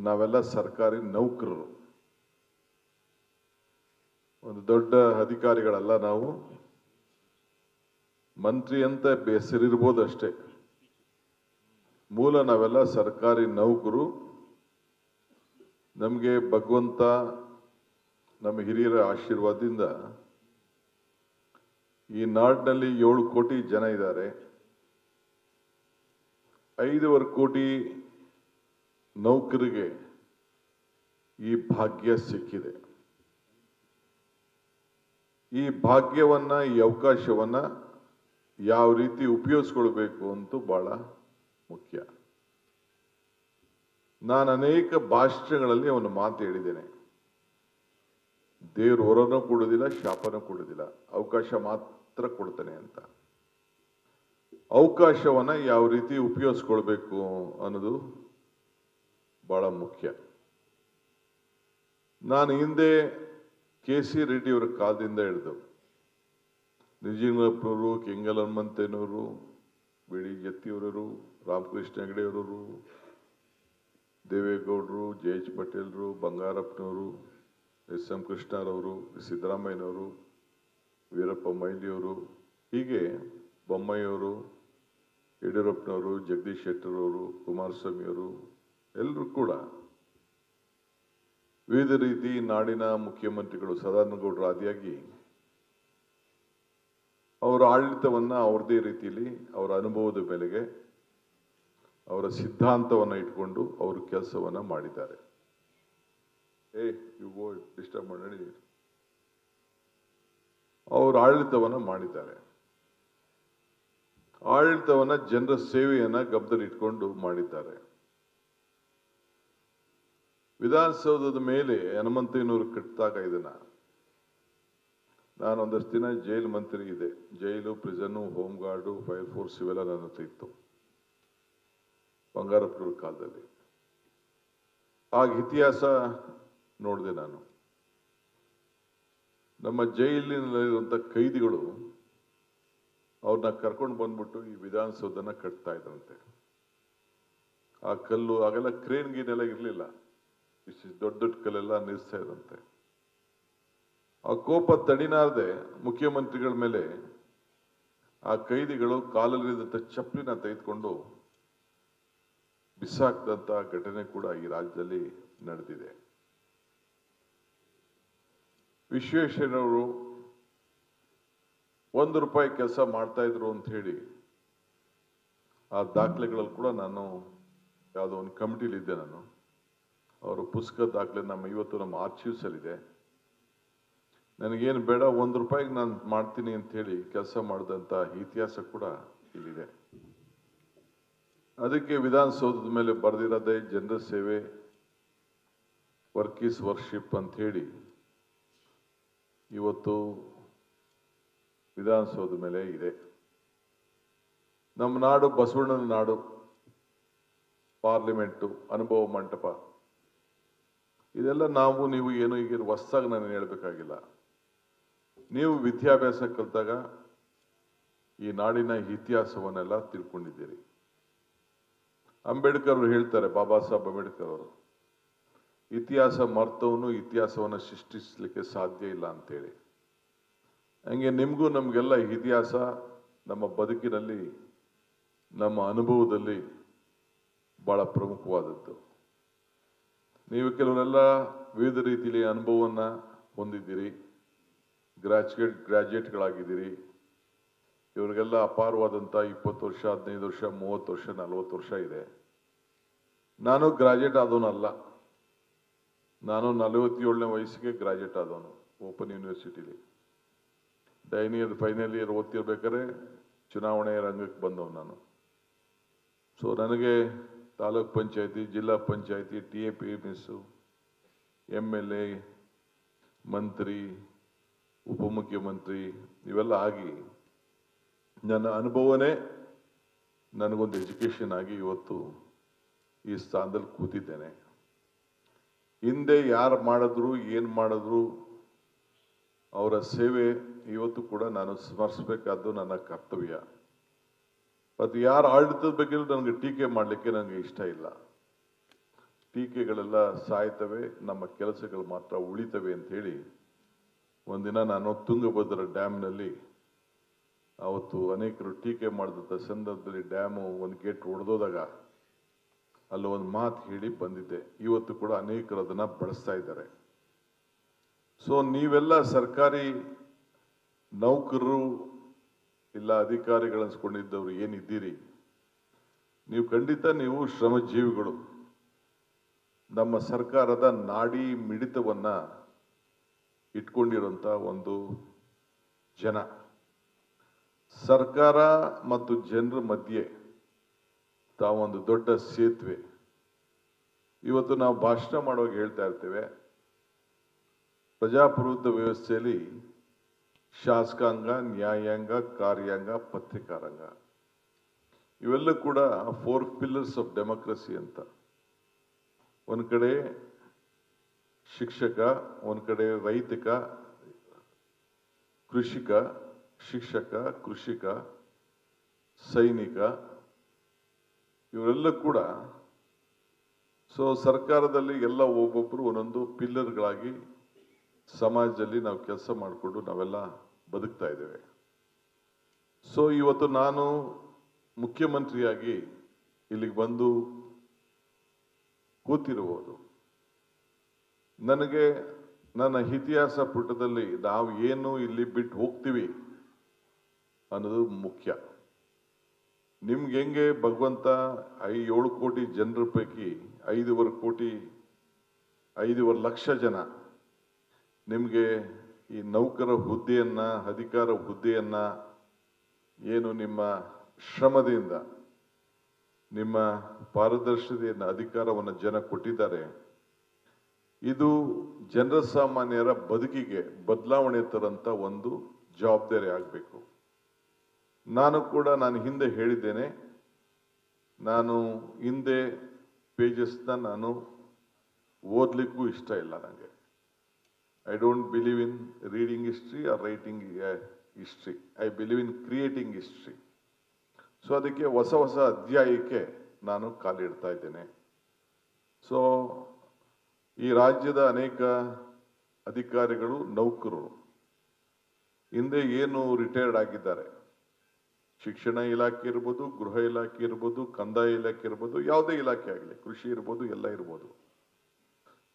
ನಾವೆಲ್ಲ ಸರ್ಕಾರಿ ನೌಕರರು, ಒಂದು ದೊಡ್ಡ ಅಧಿಕಾರಿಗಳಲ್ಲ. ನಾವು ಮಂತ್ರಿ ಅಂತ ಹೆಸರಿರ್ಬೋದು ಅಷ್ಟೇ. ಮೂಲ ನಾವೆಲ್ಲ ಸರ್ಕಾರಿ ನೌಕರು. ನಮಗೆ ಭಗವಂತ ನಮ್ಮ ಹಿರಿಯರ ಆಶೀರ್ವಾದದಿಂದ ಈ ನಾಡಿನಲ್ಲಿ 7 ಕೋಟಿ ಜನ ಇದ್ದಾರೆ. 5.25 ಕೋಟಿ ನೌಕರಿಗೆ ಈ ಭಾಗ್ಯ ಸಿಕ್ಕಿದೆ. ಈ ಭಾಗ್ಯವನ್ನ, ಈ ಅವಕಾಶವನ್ನ ಯಾವ ರೀತಿ ಉಪಯೋಗಿಸ್ಕೊಳ್ಬೇಕು ಅಂತೂ ಬಹಳ ಮುಖ್ಯ. ನಾನು ಅನೇಕ ಭಾಷಣಗಳಲ್ಲಿ ಒಂದು ಮಾತು ಹೇಳಿದ್ದೇನೆ. ದೇವರು ಹೊರನೂ ಕೊಡುವುದಿಲ್ಲ, ಶಾಪನೂ ಕೊಡುವುದಿಲ್ಲ, ಅವಕಾಶ ಮಾತ್ರ ಕೊಡ್ತಾನೆ ಅಂತ. ಅವಕಾಶವನ್ನ ಯಾವ ರೀತಿ ಉಪಯೋಗಿಸ್ಕೊಳ್ಬೇಕು ಅನ್ನೋದು ಬಹಳ ಮುಖ್ಯ. ನಾನು ಹಿಂದೆ ಕೆ.ಸಿ. ರೆಡ್ಡಿಯವರ ಕಾಲದಿಂದ ಹಿಡಿದು ನಿಜಲಿಂಗಪ್ಪನವರು, ಕೆಂಗಲ್ ಹನುಮಂತಯ್ಯನವರು, ಬಿ.ಡಿ. ಜತ್ತಿಯವರವರು, ರಾಮಕೃಷ್ಣ ಹೆಗಡೆಯವರವರು, ದೇವೇಗೌಡರು, ಜೆ.ಎಚ್. ಪಟೇಲ್ರು, ಬಂಗಾರಪ್ಪನವರು, ಎಸ್.ಎಂ. ಕೃಷ್ಣರವರು, ಸಿದ್ದರಾಮಯ್ಯನವರು, ವೀರಪ್ಪ ಮೊಯ್ಲಿಯವರು, ಹೀಗೆ ಬೊಮ್ಮಾಯಿಯವರು, ಯಡಿಯೂರಪ್ಪನವರು, ಜಗದೀಶ್ ಶೆಟ್ಟರ್ ಅವರು, ಕುಮಾರಸ್ವಾಮಿಯವರು, ಎಲ್ಲರೂ ಕೂಡ ವಿವಿಧ ರೀತಿ ನಾಡಿನ ಮುಖ್ಯಮಂತ್ರಿಗಳು ಸದಾನಂದಗೌಡರ ಆದಿಯಾಗಿ ಅವರ ಆಡಳಿತವನ್ನ ಅವ್ರದೇ ರೀತಿಯಲ್ಲಿ ಅವರ ಅನುಭವದ ಮೇಲೆಗೆ ಅವರ ಸಿದ್ಧಾಂತವನ್ನ ಇಟ್ಕೊಂಡು ಅವರು ಕೆಲಸವನ್ನ ಮಾಡಿದ್ದಾರೆ. ಡಿಸ್ಟರ್ಬ್ ಮಾಡಿ ಅವರು ಆಡಳಿತವನ್ನ ಮಾಡಿದ್ದಾರೆ. ಆಡಳಿತವನ್ನ ಜನರ ಸೇವೆಯನ್ನ ಗಮನದಲ್ಲಿ ಇಟ್ಕೊಂಡು ಮಾಡಿದ್ದಾರೆ. ವಿಧಾನಸೌಧದ ಮೇಲೆ ಹನುಮಂತಯ್ಯನವರು ಕಟ್ಟಿದಾಗ ಇದನ್ನ ನಾನು ಒಂದಷ್ಟು ದಿನ ಜೈಲು ಮಂತ್ರಿ ಇದೆ. ಜೈಲು, ಪ್ರಿಸನ್ನು, ಹೋಮ್ ಗಾರ್ಡು, ಫೈರ್ ಫೋರ್ಸ್ ಇವೆಲ್ಲ ನನ್ನ ಹತ್ರ ಇತ್ತು ಬಂಗಾರಪ್ಪನವ್ರ ಕಾಲದಲ್ಲಿ. ಆಗ ಇತಿಹಾಸ ನೋಡಿದೆ ನಾನು. ನಮ್ಮ ಜೈಲಿನಲ್ಲಿರುವಂಥ ಕೈದಿಗಳು ಅವ್ರನ್ನ ಕರ್ಕೊಂಡು ಬಂದ್ಬಿಟ್ಟು ಈ ವಿಧಾನಸೌಧನ ಕಟ್ತಾ ಇದ್ರಂತೆ. ಆ ಕಲ್ಲು ಆಗೆಲ್ಲ ಕ್ರೇನ್ ಗೀನೆಲ್ಲ ಇರಲಿಲ್ಲ, ಇಷ್ಟು ದೊಡ್ಡ ದೊಡ್ಡ ಕಲ್ಲೆಲ್ಲ ನಿಲ್ಲಿಸ್ತಾ ಇದ್ರಂತೆ. ಆ ಕೋಪ ತಡಿನಾರದೆ ಮುಖ್ಯಮಂತ್ರಿಗಳ ಮೇಲೆ ಆ ಕೈದಿಗಳು ಕಾಲಲ್ಲಿದ್ದಂಥ ಚಪ್ಪಲಿನ ತೆಗೆದುಕೊಂಡು ಬಿಸಾಕ್ದಂತ ಘಟನೆ ಕೂಡ ಈ ರಾಜ್ಯದಲ್ಲಿ ನಡೆದಿದೆ. ವಿಶ್ವೇಶ್ವರಯ್ಯನವರು ₹1 ಕೆಲಸ ಮಾಡ್ತಾ ಇದ್ರು ಅಂತ ಹೇಳಿ ಆ ದಾಖಲೆಗಳಲ್ಲಿ ಕೂಡ ನಾನು ಯಾವುದೋ ಒಂದು ಕಮಿಟಿಲಿ ಇದ್ದೆ. ನಾನು ಅವರ ಪುಸ್ತಕ ದಾಖಲೆ ನಮ್ಮ ಆರ್ಚಿವ್ಸ್ ಅಲ್ಲಿ ಇದೆ. ನನಗೇನು ಬೇಡ, ₹1 ನಾನು ಮಾಡ್ತೀನಿ ಅಂತ ಹೇಳಿ ಕೆಲಸ ಮಾಡಿದಂಥ ಇತಿಹಾಸ ಕೂಡ ಇಲ್ಲಿದೆ. ಅದಕ್ಕೆ ವಿಧಾನಸೌಧದ ಮೇಲೆ ಬರೆದಿರೋದೇ ಜನರ ಸೇವೆ, ವರ್ಕ್ ಈಸ್ ವರ್ಷಿಪ್ ಅಂತ ಹೇಳಿ ಇವತ್ತು ವಿಧಾನಸೌಧದ ಮೇಲೆ ಇದೆ. ನಮ್ಮ ನಾಡು ಬಸವಣ್ಣನ ನಾಡು, ಪಾರ್ಲಿಮೆಂಟು, ಅನುಭವ ಮಂಟಪ, ಇದೆಲ್ಲ ನಾವು ನೀವು ಏನು ಈಗ ಹೊಸದಾಗಿ ನಾನು ಹೇಳಬೇಕಾಗಿಲ್ಲ. ನೀವು ವಿದ್ಯಾಭ್ಯಾಸ ಕಲಿತಾಗ ಈ ನಾಡಿನ ಇತಿಹಾಸವನ್ನೆಲ್ಲ ತಿಳ್ಕೊಂಡಿದ್ದೀರಿ. ಅಂಬೇಡ್ಕರ್ ಅವರು ಹೇಳ್ತಾರೆ, ಬಾಬಾ ಸಾಹೇಬ್ ಅಂಬೇಡ್ಕರ್ ಅವರು, ಇತಿಹಾಸ ಮರ್ತವನು ಇತಿಹಾಸವನ್ನು ಸೃಷ್ಟಿಸಲಿಕ್ಕೆ ಸಾಧ್ಯ ಇಲ್ಲ ಅಂತೇಳಿ. ಹಂಗೆ ನಿಮಗೂ ನಮಗೆಲ್ಲ ಇತಿಹಾಸ ನಮ್ಮ ಬದುಕಿನಲ್ಲಿ, ನಮ್ಮ ಅನುಭವದಲ್ಲಿ ಬಹಳ ಪ್ರಮುಖವಾದದ್ದು. ನೀವು ಕೆಲವರೆಲ್ಲ ವಿವಿಧ ರೀತಿಯಲ್ಲಿ ಅನುಭವವನ್ನು ಹೊಂದಿದ್ದೀರಿ, ಗ್ರಾಜ್ಯುಯೇಟ್ಗಳಾಗಿದ್ದೀರಿ. ಇವರಿಗೆಲ್ಲ ಅಪಾರವಾದಂಥ 20 ವರ್ಷ, 15 ವರ್ಷ, 30 ವರ್ಷ, 40 ವರ್ಷ ಇದೆ. ನಾನು ಗ್ರಾಜ್ಯುಯೇಟ್ ಆದವನಲ್ಲ. ನಾನು 47ನೇ ವಯಸ್ಸಿಗೆ ಗ್ರಾಜ್ಯುಯೇಟ್ ಆದವನು ಓಪನ್ ಯೂನಿವರ್ಸಿಟಿಲಿ. ಫೈನಲ್ ಇಯರ್ ಓದ್ತಿರ್ಬೇಕಾದ್ರೆ ಚುನಾವಣೆ ರಂಗಕ್ಕೆ ಬಂದವನು ನಾನು. ಸೊ ನನಗೆ ತಾಲೂಕ್ ಪಂಚಾಯತಿ, ಜಿಲ್ಲಾ ಪಂಚಾಯತಿ, TAPMS, MLA, ಮಂತ್ರಿ, ಉಪಮುಖ್ಯಮಂತ್ರಿ ಇವೆಲ್ಲ ಆಗಿ ನನ್ನ ಅನುಭವನೇ ನನಗೊಂದು ಎಜುಕೇಷನ್ ಆಗಿ ಇವತ್ತು ಈ ಸ್ಥಾನದಲ್ಲಿ ಕೂತಿದ್ದೇನೆ. ಹಿಂದೆ ಯಾರು ಮಾಡಿದ್ರು, ಏನು ಮಾಡಿದ್ರು, ಅವರ ಸೇವೆ ಇವತ್ತು ಕೂಡ ನಾನು ಸ್ಮರಿಸಬೇಕಾದ್ದು ನನ್ನ ಕರ್ತವ್ಯ. ಮತ್ತು ಯಾರು ಆಡಳಿತದ ಬಗ್ಗೆ ನನಗೆ ಟೀಕೆ ಮಾಡಲಿಕ್ಕೆ ನನಗೆ ಇಷ್ಟ ಇಲ್ಲ. ಟೀಕೆಗಳೆಲ್ಲ ಸಾಯ್ತವೆ, ನಮ್ಮ ಕೆಲಸಗಳು ಮಾತ್ರ ಉಳಿತವೆ ಅಂತ ಹೇಳಿ ಒಂದಿನ ನಾನು ತುಂಗಭದ್ರಾ ಡ್ಯಾಮ್ನಲ್ಲಿ ಅವತ್ತು ಅನೇಕರು ಟೀಕೆ ಮಾಡಿದಂಥ ಸಂದರ್ಭದಲ್ಲಿ ಡ್ಯಾಮು ಒಂದು ಗೇಟ್ ಒಡೆದೋದಾಗ ಅಲ್ಲಿ ಒಂದು ಮಾತು ಹೇಳಿ ಬಂದಿದ್ದೆ. ಇವತ್ತು ಕೂಡ ಅನೇಕರು ಅದನ್ನ ಬಳಸ್ತಾ ಇದ್ದಾರೆ. ಸೊ ನೀವೆಲ್ಲ ಸರ್ಕಾರಿ ನೌಕರರು ಇಲ್ಲ ಅಧಿಕಾರಿಗಳು ಅನ್ಸ್ಕೊಂಡಿದ್ದವರು ಏನಿದ್ದೀರಿ, ನೀವು ಖಂಡಿತ ನೀವು ಶ್ರಮಜೀವಿಗಳು. ನಮ್ಮ ಸರ್ಕಾರದ ನಾಡಿ ಮಿಡಿತವನ್ನ ಇಟ್ಕೊಂಡಿರುವಂತ ಒಂದು ಜನ. ಸರ್ಕಾರ ಮತ್ತು ಜನರ ಮಧ್ಯೆ ತಾವೊಂದು ದೊಡ್ಡ ಸೇತುವೆ. ಇವತ್ತು ನಾವು ಭಾಷಣ ಮಾಡುವಾಗ ಹೇಳ್ತಾ ಇರ್ತೇವೆ, ಪ್ರಜಾಪ್ರಭುತ್ವ ವ್ಯವಸ್ಥೆಯಲ್ಲಿ ಶಾಸಕಾಂಗ, ನ್ಯಾಯಾಂಗ, ಕಾರ್ಯಾಂಗ, ಪತ್ರಿಕಾರಂಗ ಇವೆಲ್ಲ ಕೂಡ 4 pillars ಆಫ್ ಡೆಮೋಕ್ರಸಿ ಅಂತ. ಒಂದ್ ಕಡೆ ಶಿಕ್ಷಕ, ಒಂದ್ ಕಡೆ ರೈತಕ, ಕೃಷಿಕ, ಶಿಕ್ಷಕ, ಕೃಷಿಕ, ಸೈನಿಕ ಇವರೆಲ್ಲ ಕೂಡ ಸರ್ಕಾರದಲ್ಲಿ ಎಲ್ಲ ಒಬ್ಬೊಬ್ಬರು ಒಂದೊಂದು ಪಿಲ್ಲರ್ಗಳಾಗಿ ಸಮಾಜದಲ್ಲಿ ನಾವು ಕೆಲಸ ಮಾಡಿಕೊಂಡು ನಾವೆಲ್ಲ ಬದುಕ್ತಾ ಇದ್ದೇವೆ. ಇವತ್ತು ನಾನು ಮುಖ್ಯಮಂತ್ರಿಯಾಗಿ ಇಲ್ಲಿಗೆ ಬಂದು ಕೂತಿರುವುದು, ನನಗೆ ನನ್ನ ಇತಿಹಾಸ ಪುಟದಲ್ಲಿ ನಾವು ಏನು ಇಲ್ಲಿ ಬಿಟ್ಟು ಹೋಗ್ತೀವಿ ಅನ್ನೋದು ಮುಖ್ಯ. ನಿಮ್ಗೆ ಹೆಂಗೆ ಭಗವಂತ 7 ಕೋಟಿ ಜನರ ಪೈಕಿ 5.25 ಲಕ್ಷ ಜನ ನಿಮಗೆ ಈ ನೌಕರ ಹುದ್ದೆಯನ್ನ, ಅಧಿಕಾರ ಹುದ್ದೆಯನ್ನ ಏನು ನಿಮ್ಮ ಶ್ರಮದಿಂದ, ನಿಮ್ಮ ಪಾರದರ್ಶತೆಯನ್ನ, ಅಧಿಕಾರವನ್ನು ಜನ ಕೊಟ್ಟಿದ್ದಾರೆ. ಇದು ಜನರ ಸಾಮಾನ್ಯರ ಬದುಕಿಗೆ ಬದಲಾವಣೆ ತರಂತ ಒಂದು ಜವಾಬ್ದಾರಿ ಆಗಬೇಕು. ನಾನು ಹಿಂದೆ ಹೇಳಿದ್ದೇನೆ, ನಾನು ಹಿಂದೆ ಪೇಜಸ್ನ ನಾನು ಓದ್ಲಿಕ್ಕೂ ಇಷ್ಟ ಇಲ್ಲ. ನನಗೆ I don't believe in reading history or writing history. I believe in creating history. ಅದಕ್ಕೆ ಹೊಸ ಹೊಸ ಅಧ್ಯಾಯಕ್ಕೆ ನಾನು ಕಾಲಿಡ್ತಾ ಇದ್ದೇನೆ. ಈ ರಾಜ್ಯದ ಅನೇಕ ಅಧಿಕಾರಿಗಳು, ನೌಕರರು ಹಿಂದೆ ಏನು ರಿಟೈರ್ಡ್ ಆಗಿದ್ದಾರೆ, ಶಿಕ್ಷಣ ಇಲಾಖೆ ಇರ್ಬೋದು, ಗೃಹ ಇಲಾಖೆ ಇರ್ಬೋದು, ಕಂದಾಯ ಇಲಾಖೆ ಇರ್ಬೋದು, ಯಾವುದೇ ಇಲಾಖೆ ಆಗಲಿ, ಕೃಷಿ ಇರ್ಬೋದು, ಎಲ್ಲ ಇರ್ಬೋದು.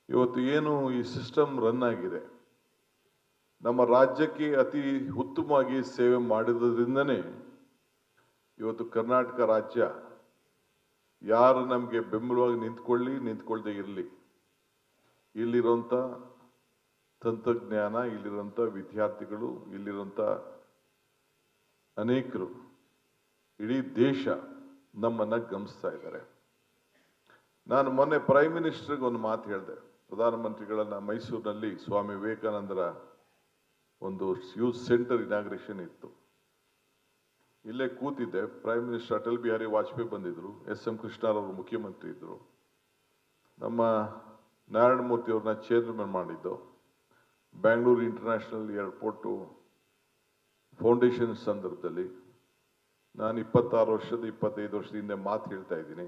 ಇವತ್ತು ಏನು ಈ ಸಿಸ್ಟಮ್ ರನ್ ಆಗಿದೆ, ನಮ್ಮ ರಾಜ್ಯಕ್ಕೆ ಅತಿ ಉತ್ತಮವಾಗಿ ಸೇವೆ ಮಾಡಿದ್ರಿಂದನೇ ಇವತ್ತು ಕರ್ನಾಟಕ ರಾಜ್ಯ ಯಾರು ನಮಗೆ ಬೆಂಬಲವಾಗಿ ನಿಂತ್ಕೊಳ್ಳದೆ ಇರಲಿ, ಇಲ್ಲಿರುವಂಥ ತಂತ್ರಜ್ಞಾನ, ಇಲ್ಲಿರುವಂಥ ವಿದ್ಯಾರ್ಥಿಗಳು, ಇಲ್ಲಿರುವಂಥ ಅನೇಕರು, ಇಡೀ ದೇಶ ನಮ್ಮನ್ನ ಗಮನಿಸ್ತಾ ಇದ್ದಾರೆ. ನಾನು ಮೊನ್ನೆ ಪ್ರೈಮ್ ಮಿನಿಸ್ಟರ್ಗೆ ಒಂದು ಮಾತು ಹೇಳಿದೆ. ಪ್ರಧಾನಮಂತ್ರಿಗಳನ್ನ ಮೈಸೂರಿನಲ್ಲಿ ಸ್ವಾಮಿ ವಿವೇಕಾನಂದರ ಒಂದು ಯೂತ್ ಸೆಂಟರ್ ಇನಾಗ್ರೇಷನ್ ಇತ್ತು. ಇಲ್ಲೇ ಕೂತಿದ್ದೆ. ಪ್ರೈಮ್ ಮಿನಿಸ್ಟರ್ ಅಟಲ್ ಬಿಹಾರಿ ವಾಜಪೇಯಿ ಬಂದಿದ್ರು, SM ಕೃಷ್ಣರವರು ಮುಖ್ಯಮಂತ್ರಿ ಇದ್ರು, ನಮ್ಮ ನಾರಾಯಣ ಮೂರ್ತಿ ಅವ್ರನ್ನ ಚೇರ್ಮನ್ ಮಾಡಿದ್ದು, ಬ್ಯಾಂಗ್ಳೂರು ಇಂಟರ್ನ್ಯಾಷನಲ್ ಏರ್ಪೋರ್ಟ್ ಫೌಂಡೇಶನ್ ಸಂದರ್ಭದಲ್ಲಿ ನಾನು 25 ವರ್ಷದ ಹಿಂದೆ ಮಾತು ಹೇಳ್ತಾ ಇದ್ದೀನಿ.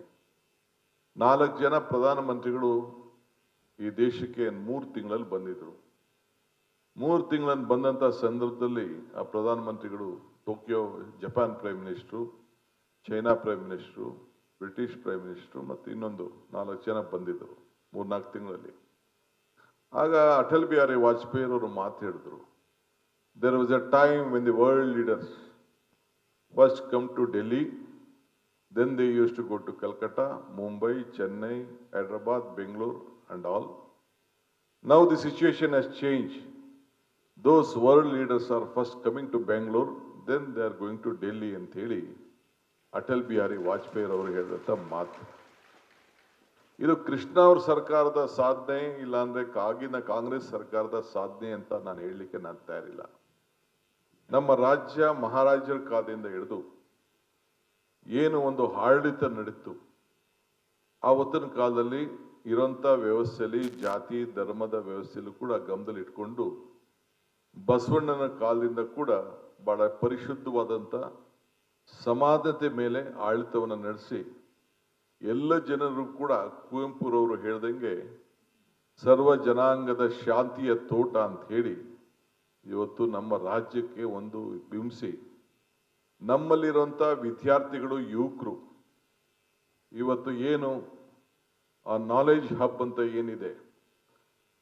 4 ಜನ ಪ್ರಧಾನಮಂತ್ರಿಗಳು ಈ ದೇಶಕ್ಕೆ 3 ತಿಂಗಳಲ್ಲಿ ಬಂದಿದ್ರು. 3 ತಿಂಗಳಲ್ಲಿ ಬಂದಂತ ಸಂದರ್ಭದಲ್ಲಿ ಆ ಪ್ರಧಾನಮಂತ್ರಿಗಳು Tokyo, Japan prime minister, China prime minister, British prime minister ಮತ್ತು ಇನ್ನೊಂದು 4 ಜನ ಬಂದಿದ್ದರು 3-4 ತಿಂಗಳಲ್ಲಿ. ಆಗ ಅಟಲ್ ಬಿಹಾರಿ ವಾಜಪೇಯಿ ಅವರು ಮಾತು ಹೇಳಿದ್ರು, there was a time when the world leaders first come to Delhi, then they used to go to Calcutta, Mumbai, Chennai, Hyderabad, Bangalore and all. Now the situation has changed. Those world leaders are first coming to Bangalore, then they are going to Delhi ಅಂತ ಹೇಳಿ ಅಟಲ್ ಬಿಹಾರಿ ವಾಜಪೇಯಿ ಅವರು ಹೇಳಿದಂಥ ಮಾತು. ಇದು ಕೃಷ್ಣ ಅವ್ರ ಸರ್ಕಾರದ ಸಾಧನೆ, ಇಲ್ಲಾಂದ್ರೆ ಆಗಿನ ಕಾಂಗ್ರೆಸ್ ಸರ್ಕಾರದ ಸಾಧನೆ ಅಂತ ನಾನು ಹೇಳಲಿಕ್ಕೆ ನಾನು ತಯಾರಿಲ್ಲ. ನಮ್ಮ ರಾಜ್ಯ ಮಹಾರಾಜರ ಕಾಲದಿಂದ ಹಿಡಿದು ಏನು ಒಂದು ಆಡಳಿತ ನಡೀತು, ಆವತ್ತಿನ ಕಾಲದಲ್ಲಿ ಇರೋಂಥ ವ್ಯವಸ್ಥೆಯಲ್ಲಿ ಜಾತಿ ಧರ್ಮದ ವ್ಯವಸ್ಥೆಯಲ್ಲೂ ಕೂಡ ಗಮನದಲ್ಲಿ ಇಟ್ಕೊಂಡು ಬಸವಣ್ಣನ ಕಾಲದಿಂದ ಕೂಡ ಬಹಳ ಪರಿಶುದ್ಧವಾದಂಥ ಸಮಾನತೆ ಮೇಲೆ ಆಡಳಿತವನ್ನು ನಡೆಸಿ ಎಲ್ಲ ಜನರು ಕೂಡ ಕುವೆಂಪುರವರು ಹೇಳ್ದಂಗೆ ಸರ್ವ ಜನಾಂಗದ ಶಾಂತಿಯ ತೋಟ ಅಂತ ಹೇಳಿ ಇವತ್ತು ನಮ್ಮ ರಾಜ್ಯಕ್ಕೆ ಒಂದು ಬಿಂಬಿಸಿ ನಮ್ಮಲ್ಲಿರುವಂಥ ವಿದ್ಯಾರ್ಥಿಗಳು ಯುವಕರು ಇವತ್ತು ಏನು ಆ ನಾಲೆಜ್ ಹಬ್ ಅಂತ ಏನಿದೆ,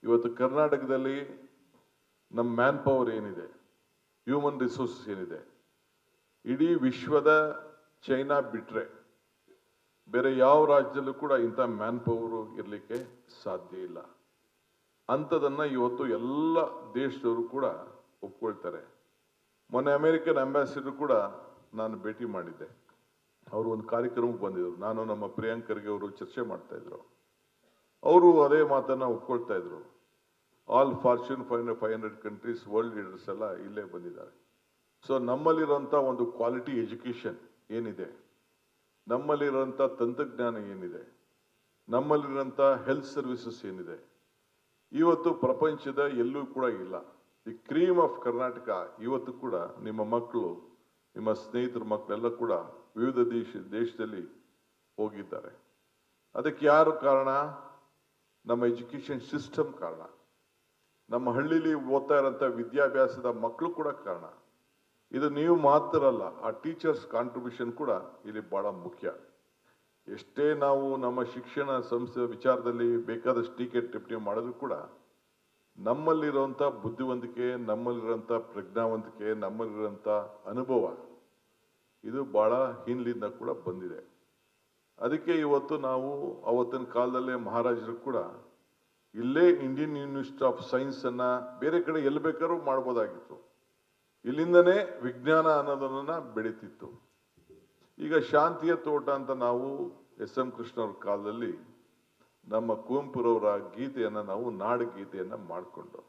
ಇವತ್ತು ಕರ್ನಾಟಕದಲ್ಲಿ ನಮ್ಮ ಮ್ಯಾನ್ ಪವರ್ ಏನಿದೆ, ಹ್ಯೂಮನ್ ರಿಸೋರ್ಸಸ್ ಏನಿದೆ, ಇಡೀ ವಿಶ್ವದ ಚೈನಾ ಬಿಟ್ರೆ ಬೇರೆ ಯಾವ ರಾಜ್ಯದಲ್ಲೂ ಕೂಡ ಇಂಥ ಮ್ಯಾನ್ ಪವರು ಇರಲಿಕ್ಕೆ ಸಾಧ್ಯ ಇಲ್ಲ. ಅಂಥದನ್ನ ಇವತ್ತು ಎಲ್ಲ ದೇಶದವರು ಕೂಡ ಒಪ್ಕೊಳ್ತಾರೆ. ಮೊನ್ನೆ ಅಮೆರಿಕನ್ ಅಂಬಾಸಿಡರ್ ಕೂಡ ನಾನು ಭೇಟಿ ಮಾಡಿದ್ದೆ. ಅವರು ಒಂದು ಕಾರ್ಯಕ್ರಮಕ್ಕೆ ಬಂದಿದ್ರು. ನಾನು ನಮ್ಮ ಪ್ರಿಯಾಂಕ್ ಖರ್ಗೆ ಅವರು ಚರ್ಚೆ ಮಾಡ್ತಾ ಇದ್ರು. ಅವರು ಅದೇ ಮಾತನ್ನ ಒಪ್ಕೊಳ್ತಾ ಇದ್ರು. All fortune 500 countries world leaders ಎಲ್ಲ ಇಲ್ಲೇ ಬಂದಿದ್ದಾರೆ. ಸೊ ನಮ್ಮಲ್ಲಿರುವಂಥ ಒಂದು ಕ್ವಾಲಿಟಿ ಎಜುಕೇಶನ್ ಏನಿದೆ, ನಮ್ಮಲ್ಲಿರುವಂಥ ತಂತ್ರಜ್ಞಾನ ಏನಿದೆ, ನಮ್ಮಲ್ಲಿರುವಂಥ ಹೆಲ್ತ್ ಸರ್ವಿಸಸ್ ಏನಿದೆ, ಇವತ್ತು ಪ್ರಪಂಚದ ಎಲ್ಲೂ ಕೂಡ ಇಲ್ಲ. ದಿ ಕ್ರೀಮ್ ಆಫ್ ಕರ್ನಾಟಕ ಇವತ್ತು ಕೂಡ ನಿಮ್ಮ ಮಕ್ಕಳು, ನಿಮ್ಮ ಸ್ನೇಹಿತರ ಮಕ್ಕಳೆಲ್ಲ ಕೂಡ ವಿವಿಧ ದೇಶದಲ್ಲಿ ಹೋಗಿದ್ದಾರೆ. ಅದಕ್ಕೆ ಯಾರು ಕಾರಣ? ನಮ್ಮ ಎಜುಕೇಶನ್ ಸಿಸ್ಟಮ್ ಕಾರಣ. ನಮ್ಮ ಹಳ್ಳಿಲಿ ಓದ್ತಾ ಇರೋಂಥ ವಿದ್ಯಾಭ್ಯಾಸದ ಮಕ್ಕಳು ಕೂಡ ಕಾರಣ. ಇದು ನೀವು ಮಾತ್ರ ಅಲ್ಲ, ಆ ಟೀಚರ್ಸ್ ಕಾಂಟ್ರಿಬ್ಯೂಷನ್ ಕೂಡ ಇಲ್ಲಿ ಬಹಳ ಮುಖ್ಯ. ಎಷ್ಟೇ ನಾವು ನಮ್ಮ ಶಿಕ್ಷಣ ಸಂಸ್ಥೆ ವಿಚಾರದಲ್ಲಿ ಬೇಕಾದಷ್ಟು ಟೀಕೆ ಟಿಪ್ಪಣಿ ಮಾಡಿದ್ರು ಕೂಡ ನಮ್ಮಲ್ಲಿರುವಂಥ ಬುದ್ಧಿವಂತಿಕೆ, ನಮ್ಮಲ್ಲಿರುವಂಥ ಪ್ರಜ್ಞಾವಂತಿಕೆ, ನಮ್ಮಲ್ಲಿರುವಂಥ ಅನುಭವ ಇದು ಬಹಳ ಹಿಂದಿನಿಂದ ಕೂಡ ಬಂದಿದೆ. ಅದಕ್ಕೆ ಇವತ್ತು ನಾವು ಅವತ್ತಿನ ಕಾಲದಲ್ಲೇ ಮಹಾರಾಜರು ಕೂಡ ಇಲ್ಲೇ ಇಂಡಿಯನ್ ಯೂನಿವರ್ಸಿಟಿ ಆಫ್ ಸೈನ್ಸ್ ಅನ್ನ ಬೇರೆ ಕಡೆ ಎಲ್ಲಿ ಬೇಕಾದ್ರೂ ಮಾಡ್ಬೋದಾಗಿತ್ತು. ಇಲ್ಲಿಂದನೇ ವಿಜ್ಞಾನ ಅನ್ನೋದನ್ನ ಬೆಳೀತಿತ್ತು. ಈಗ ಶಾಂತಿಯ ತೋಟ ಅಂತ ನಾವು ಎಸ್.ಎಂ. ಕೃಷ್ಣವ್ರ ಕಾಲದಲ್ಲಿ ನಮ್ಮ ಕುವೆಂಪುರವರ ಗೀತೆಯನ್ನ ನಾವು ನಾಡು ಗೀತೆಯನ್ನ ಮಾಡಿಕೊಂಡು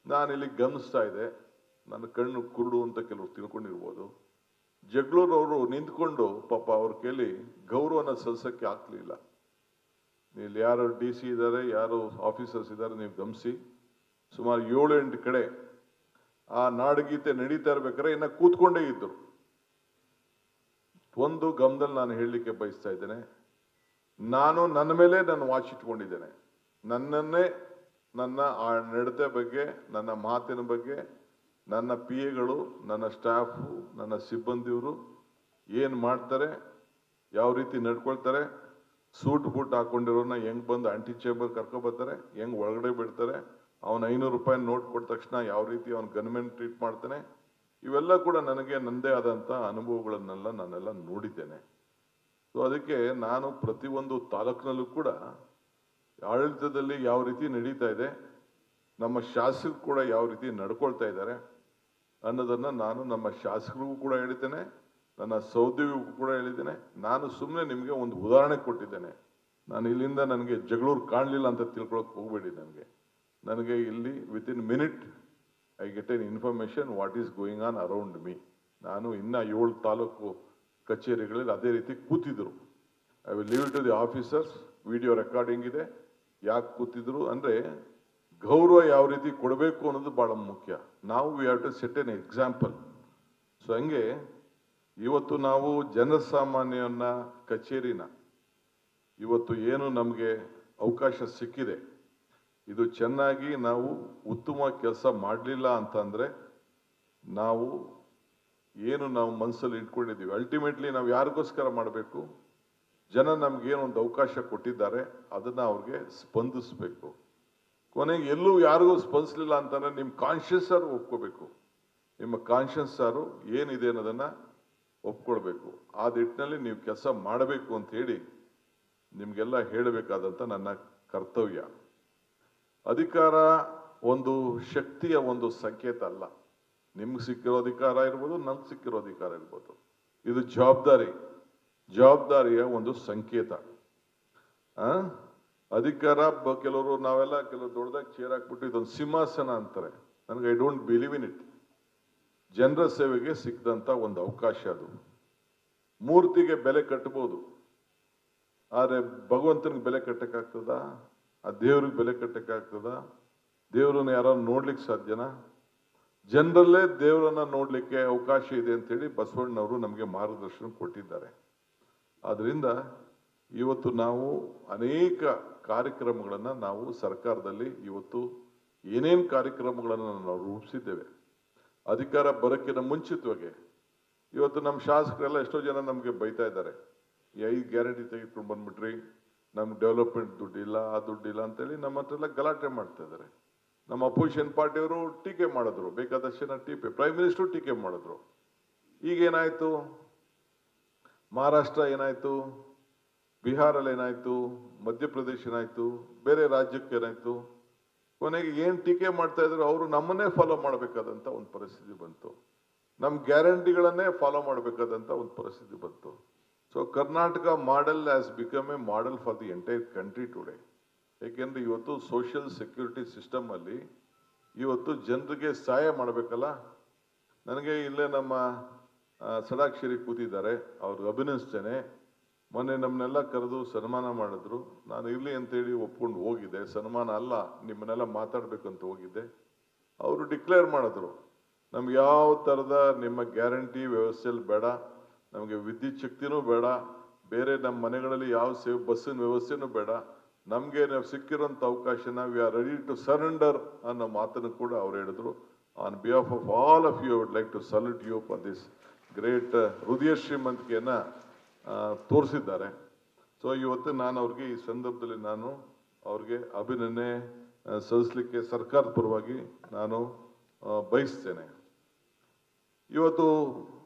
ನಾನಿಲ್ಲಿ ಗಮನಿಸ್ತಾ ಇದ್ದೆ. ನನ್ನ ಕಣ್ಣು ಕುರುಡು ಅಂತ ಕೆಲವರು ತಿಳ್ಕೊಂಡಿರ್ಬೋದು. ಜಗಳೂರವರು ನಿಂತ್ಕೊಂಡು ಪಾಪ ಅವ್ರ ಕೈಲಿ ಗೌರವನ ಸಲ್ಲಿಸಕ್ಕೆ ಆಗ್ಲಿಲ್ಲ. ಇಲ್ಲಿ ಯಾರು DC ಇದ್ದಾರೆ, ಯಾರು ಆಫೀಸರ್ಸ್ ಇದ್ದಾರೆ, ನೀವು ಗಮನಿಸಿ. ಸುಮಾರು 7-8 ಕಡೆ ಆ ನಾಡಗೀತೆ ನಡೀತಾ ಇರ್ಬೇಕಾದ್ರೆ ಇನ್ನ ಕೂತ್ಕೊಂಡೇ ಇದ್ರು. ಒಂದು ಗಮನದಲ್ಲಿ ನಾನು ಹೇಳಲಿಕ್ಕೆ ಬಯಸ್ತಾ ಇದ್ದೇನೆ, ನಾನು ನನ್ನ ಮೇಲೆ ನಾನು ವಾಚ್ ಇಟ್ಕೊಂಡಿದ್ದೇನೆ. ನನ್ನನ್ನೇ, ನನ್ನ ಆ ನಡತೆ ಬಗ್ಗೆ, ನನ್ನ ಮಾತಿನ ಬಗ್ಗೆ, ನನ್ನ PAಗಳು, ನನ್ನ ಸ್ಟಾಫು, ನನ್ನ ಸಿಬ್ಬಂದಿಯವರು ಏನು ಮಾಡ್ತಾರೆ, ಯಾವ ರೀತಿ ನಡ್ಕೊಳ್ತಾರೆ, ಸೂಟ್ ಬೂಟ್ ಹಾಕೊಂಡಿರೋನ ಹೆಂಗ್ ಬಂದು ಆಂಟಿ ಚೇಂಬರ್ ಕರ್ಕೊಬರ್ತಾರೆ, ಹೆಂಗ್ ಒಳಗಡೆ ಬಿಡ್ತಾರೆ, ಅವನ 500 ರೂಪಾಯಿ ನೋಟ್ ಕೊಟ್ಟ ತಕ್ಷಣ ಯಾವ ರೀತಿ ಅವನ ಗನ್ಮೆನ್ ಟ್ರೀಟ್ ಮಾಡ್ತಾನೆ, ಇವೆಲ್ಲ ಕೂಡ ನನಗೆ ನನ್ನದೇ ಆದಂಥ ಅನುಭವಗಳನ್ನೆಲ್ಲ ನಾನೆಲ್ಲ ನೋಡಿದ್ದೇನೆ. ಸೊ ಅದಕ್ಕೆ ನಾನು ಪ್ರತಿಯೊಂದು ತಾಲೂಕಿನಲ್ಲೂ ಕೂಡ ಆಡಳಿತದಲ್ಲಿ ಯಾವ ರೀತಿ ನಡೀತಾ ಇದೆ, ನಮ್ಮ ಶಾಸಕರು ಕೂಡ ಯಾವ ರೀತಿ ನಡ್ಕೊಳ್ತಾ ಇದ್ದಾರೆ ಅನ್ನೋದನ್ನ ನಾನು ನಮ್ಮ ಶಾಸಕರಿಗೂ ಕೂಡ ಹೇಳಿದ್ದೇನೆ, ನನ್ನ ಸಹೋದ್ಯೋಗಿಗೂ ಕೂಡ ಹೇಳಿದ್ದೇನೆ. ನಾನು ಸುಮ್ಮನೆ ನಿಮಗೆ ಒಂದು ಉದಾಹರಣೆ ಕೊಟ್ಟಿದ್ದೇನೆ. ನಾನು ಇಲ್ಲಿಂದ ನನಗೆ ಜಗಳೂರು ಕಾಣಲಿಲ್ಲ ಅಂತ ತಿಳ್ಕೊಳಕ್ಕೆ ಹೋಗಬೇಡಿ. ನನಗೆ ಇಲ್ಲಿ within minute I get an information what is going on around me. ನಾನು ಇನ್ನ 7 ತಾಲೂಕು ಕಚೇರಿಗಳಲ್ಲಿ ಅದೇ ರೀತಿ ಕೂತಿದ್ರು. I will leave it to the officers. Video recording ಇದೆ. ಯಾಕೆ ಕೂತಿದ್ರು ಅಂದರೆ ಗೌರವ ಯಾವ ರೀತಿ ಕೊಡಬೇಕು ಅನ್ನೋದು ಬಹಳ ಮುಖ್ಯ. ನಾವು we have to set an example. So ಹಂಗೆ ಇವತ್ತು ನಾವು ಜನಸಾಮಾನ್ಯನ ಕಚೇರಿನ ಇವತ್ತು ಏನು ನಮಗೆ ಅವಕಾಶ ಸಿಕ್ಕಿದೆ, ಇದು ಚೆನ್ನಾಗಿ ನಾವು ಉತ್ತಮ ಕೆಲಸ ಮಾಡಲಿಲ್ಲ ಅಂತಂದರೆ ನಾವು ಏನು ನಾವು ಮನಸ್ಸಲ್ಲಿ ಇಟ್ಕೊಂಡಿದ್ದೀವಿ, ಅಲ್ಟಿಮೇಟ್ಲಿ ನಾವು ಯಾರಿಗೋಸ್ಕರ ಮಾಡಬೇಕು? ಜನ ನಮಗೇನು ಒಂದು ಅವಕಾಶ ಕೊಟ್ಟಿದ್ದಾರೆ, ಅದನ್ನು ಅವ್ರಿಗೆ ಸ್ಪಂದಿಸಬೇಕು. ಕೊನೆಗೆ ಎಲ್ಲೂ ಯಾರಿಗೂ ಸ್ಪಂದಿಸಲಿಲ್ಲ ಅಂತಂದರೆ ನಿಮ್ಮ ಕಾನ್ಷಿಯಸ್ ಆರು ಒಪ್ಕೋಬೇಕು. ನಿಮ್ಮ ಕಾನ್ಷಿಯಸ್ ಆರು ಏನಿದೆ ಅನ್ನೋದನ್ನು ಒಪ್ಕೊಳ್ಬೇಕು. ಆ ನಿಟ್ಟಿನಲ್ಲಿ ನೀವು ಕೆಲಸ ಮಾಡಬೇಕು ಅಂತ ಹೇಳಿ ನಿಮಗೆಲ್ಲ ಹೇಳಬೇಕಾದಂಥ ನನ್ನ ಕರ್ತವ್ಯ. ಅಧಿಕಾರ ಒಂದು ಶಕ್ತಿಯ ಒಂದು ಸಂಕೇತ ಅಲ್ಲ. ನಿಮ್ಗೆ ಸಿಕ್ಕಿರೋ ಅಧಿಕಾರ ಇರ್ಬೋದು, ನಮ್ಗೆ ಸಿಕ್ಕಿರೋ ಅಧಿಕಾರ ಇರ್ಬೋದು. ಇದು ಜವಾಬ್ದಾರಿಯ ಒಂದು ಸಂಕೇತ. ಅಧಿಕಾರ ಕೆಲವರು ಕೆಲವರು ದೊಡ್ಡದಾಗಿ ಚೇರ್ ಹಾಕ್ಬಿಟ್ಟು ಇದೊಂದು ಸಿಂಹಾಸನ ಅಂತಾರೆ. ನನಗೆ I don't believe in it. ಜನರ ಸೇವೆಗೆ ಸಿಕ್ಕದಂತ ಒಂದು ಅವಕಾಶ ಅದು. ಮೂರ್ತಿಗೆ ಬೆಲೆ ಕಟ್ಟಬಹುದು, ಆದರೆ ಭಗವಂತನಿಗೆ ಬೆಲೆ ಕಟ್ಟಕ್ಕಾಗ್ತದ? ಆ ದೇವ್ರಿಗೆ ಬೆಲೆ ಕಟ್ಟಕ್ಕಾಗ್ತದ? ದೇವರನ್ನ ಯಾರು ನೋಡ್ಲಿಕ್ಕೆ ಸಾಧ್ಯನಾ? ಜನರಲ್ಲೇ ದೇವರನ್ನ ನೋಡ್ಲಿಕ್ಕೆ ಅವಕಾಶ ಇದೆ ಅಂತೇಳಿ ಬಸವಣ್ಣವರು ನಮಗೆ ಮಾರ್ಗದರ್ಶನ ಕೊಟ್ಟಿದ್ದಾರೆ. ಆದ್ರಿಂದ ಇವತ್ತು ನಾವು ಅನೇಕ ಕಾರ್ಯಕ್ರಮಗಳನ್ನು ನಾವು ಸರ್ಕಾರದಲ್ಲಿ ಇವತ್ತು ಏನೇನು ಕಾರ್ಯಕ್ರಮಗಳನ್ನು ನಾವು ರೂಪಿಸಿದ್ದೇವೆ. ಅಧಿಕಾರ ಬರೋಕ್ಕಿಂತ ಮುಂಚಿತವಾಗಿ ಇವತ್ತು ನಮ್ಮ ಶಾಸಕರೆಲ್ಲ ಎಷ್ಟೋ ಜನ ನಮಗೆ ಬೈತಾ ಇದ್ದಾರೆ, ಈ 5 ಗ್ಯಾರಂಟಿ ತೆಗೆದುಕೊಂಡು ಬಂದ್ಬಿಟ್ರಿ, ನಮ್ಗೆ ಡೆವಲಪ್ಮೆಂಟ್ ದುಡ್ಡಿಲ್ಲ, ಆ ದುಡ್ಡಿಲ್ಲ ಅಂತೇಳಿ ನಮ್ಮ ಹತ್ರ ಎಲ್ಲ ಗಲಾಟೆ ಮಾಡ್ತಾ ಇದ್ದಾರೆ. ನಮ್ಮ ಅಪೋಸಿಷನ್ ಪಾರ್ಟಿಯವರು ಟೀಕೆ ಮಾಡಿದ್ರು, ಬೇಕಾದಷ್ಟು ಜನ ಪ್ರೈಮ್ ಮಿನಿಸ್ಟರ್ ಟೀಕೆ ಮಾಡಿದ್ರು. ಈಗೇನಾಯ್ತು, ಮಹಾರಾಷ್ಟ್ರ ಏನಾಯ್ತು, ಬಿಹಾರಲ್ಲಿ ಏನಾಯ್ತು, ಮಧ್ಯಪ್ರದೇಶ ಏನಾಯ್ತು, ಬೇರೆ ರಾಜ್ಯಕ್ಕೆ ಏನಾಯ್ತು, ಕೊನೆಗೆ ಏನು ಟೀಕೆ ಮಾಡ್ತಾ ಇದ್ರು ಅವರು ನಮ್ಮನ್ನೇ ಫಾಲೋ ಮಾಡಬೇಕಾದಂತ ಒಂದು ಪರಿಸ್ಥಿತಿ ಬಂತು. ನಮ್ಮ ಗ್ಯಾರಂಟಿಗಳನ್ನೇ ಫಾಲೋ ಮಾಡಬೇಕಾದಂತ ಒಂದು ಪರಿಸ್ಥಿತಿ ಬಂತು. So Karnataka model has become A model for the entire country today. ಏಕೆಂದ್ರೆ ಇವತ್ತು ಸೋಷಿಯಲ್ ಸೆಕ್ಯೂರಿಟಿ ಸಿಸ್ಟಮ್ ಅಲ್ಲಿ ಇವತ್ತು ಜನರಿಗೆ ಸಹಾಯ ಮಾಡಬೇಕಲ್ಲ. ನನಗೆ ಇಲ್ಲೇ ನಮ್ಮ ಸಡಾಕ್ಷರಿ ಕೂತಿದ್ದಾರೆ, ಅವ್ರಿಗೆ ಅಭಿನಯಿಸ್ತೇನೆ. ಮೊನ್ನೆ ನಮ್ಮನ್ನೆಲ್ಲ ಕರೆದು ಸನ್ಮಾನ ಮಾಡಿದ್ರು. ನಾನು ಇರಲಿ ಅಂತೇಳಿ ಒಪ್ಕೊಂಡು ಹೋಗಿದ್ದೆ. ಸನ್ಮಾನ ಅಲ್ಲ, ನಿಮ್ಮನ್ನೆಲ್ಲ ಮಾತಾಡ್ಬೇಕಂತ ಹೋಗಿದ್ದೆ. ಅವರು ಡಿಕ್ಲೇರ್ ಮಾಡಿದ್ರು, ನಮ್ಗೆ ಯಾವ ಥರದ ನಿಮ್ಮ ಗ್ಯಾರಂಟಿ ವ್ಯವಸ್ಥೆಯಲ್ಲಿ ಬೇಡ, ನಮಗೆ ವಿದ್ಯುತ್ ಶಕ್ತಿನೂ ಬೇಡ, ಬೇರೆ ನಮ್ಮ ಮನೆಗಳಲ್ಲಿ ಯಾವ ಬಸ್ಸಿನ ವ್ಯವಸ್ಥೆನೂ ಬೇಡ, ನಮಗೆ ನಾವು ಸಿಕ್ಕಿರೋಂಥ ಅವಕಾಶನ we are ready to surrender ಅನ್ನೋ ಮಾತನ್ನು ಕೂಡ ಅವ್ರು ಹೇಳಿದ್ರು. On behalf of all of you would like to salute you for this great ಹೃದಯ ಶ್ರೀಮಂತಿಕೆಯನ್ನು ತೋರಿಸಿದ್ದಾರೆ. ಸೊ ಇವತ್ತು ನಾನು ಅವ್ರಿಗೆ ಈ ಸಂದರ್ಭದಲ್ಲಿ ನಾನು ಅವ್ರಿಗೆ ಅಭಿನಂದನೆ ಸಲ್ಲಿಸಲಿಕ್ಕೆ ಸರ್ಕಾರದ ಪರವಾಗಿ ನಾನು ಬಯಸ್ತೇನೆ. ಇವತ್ತು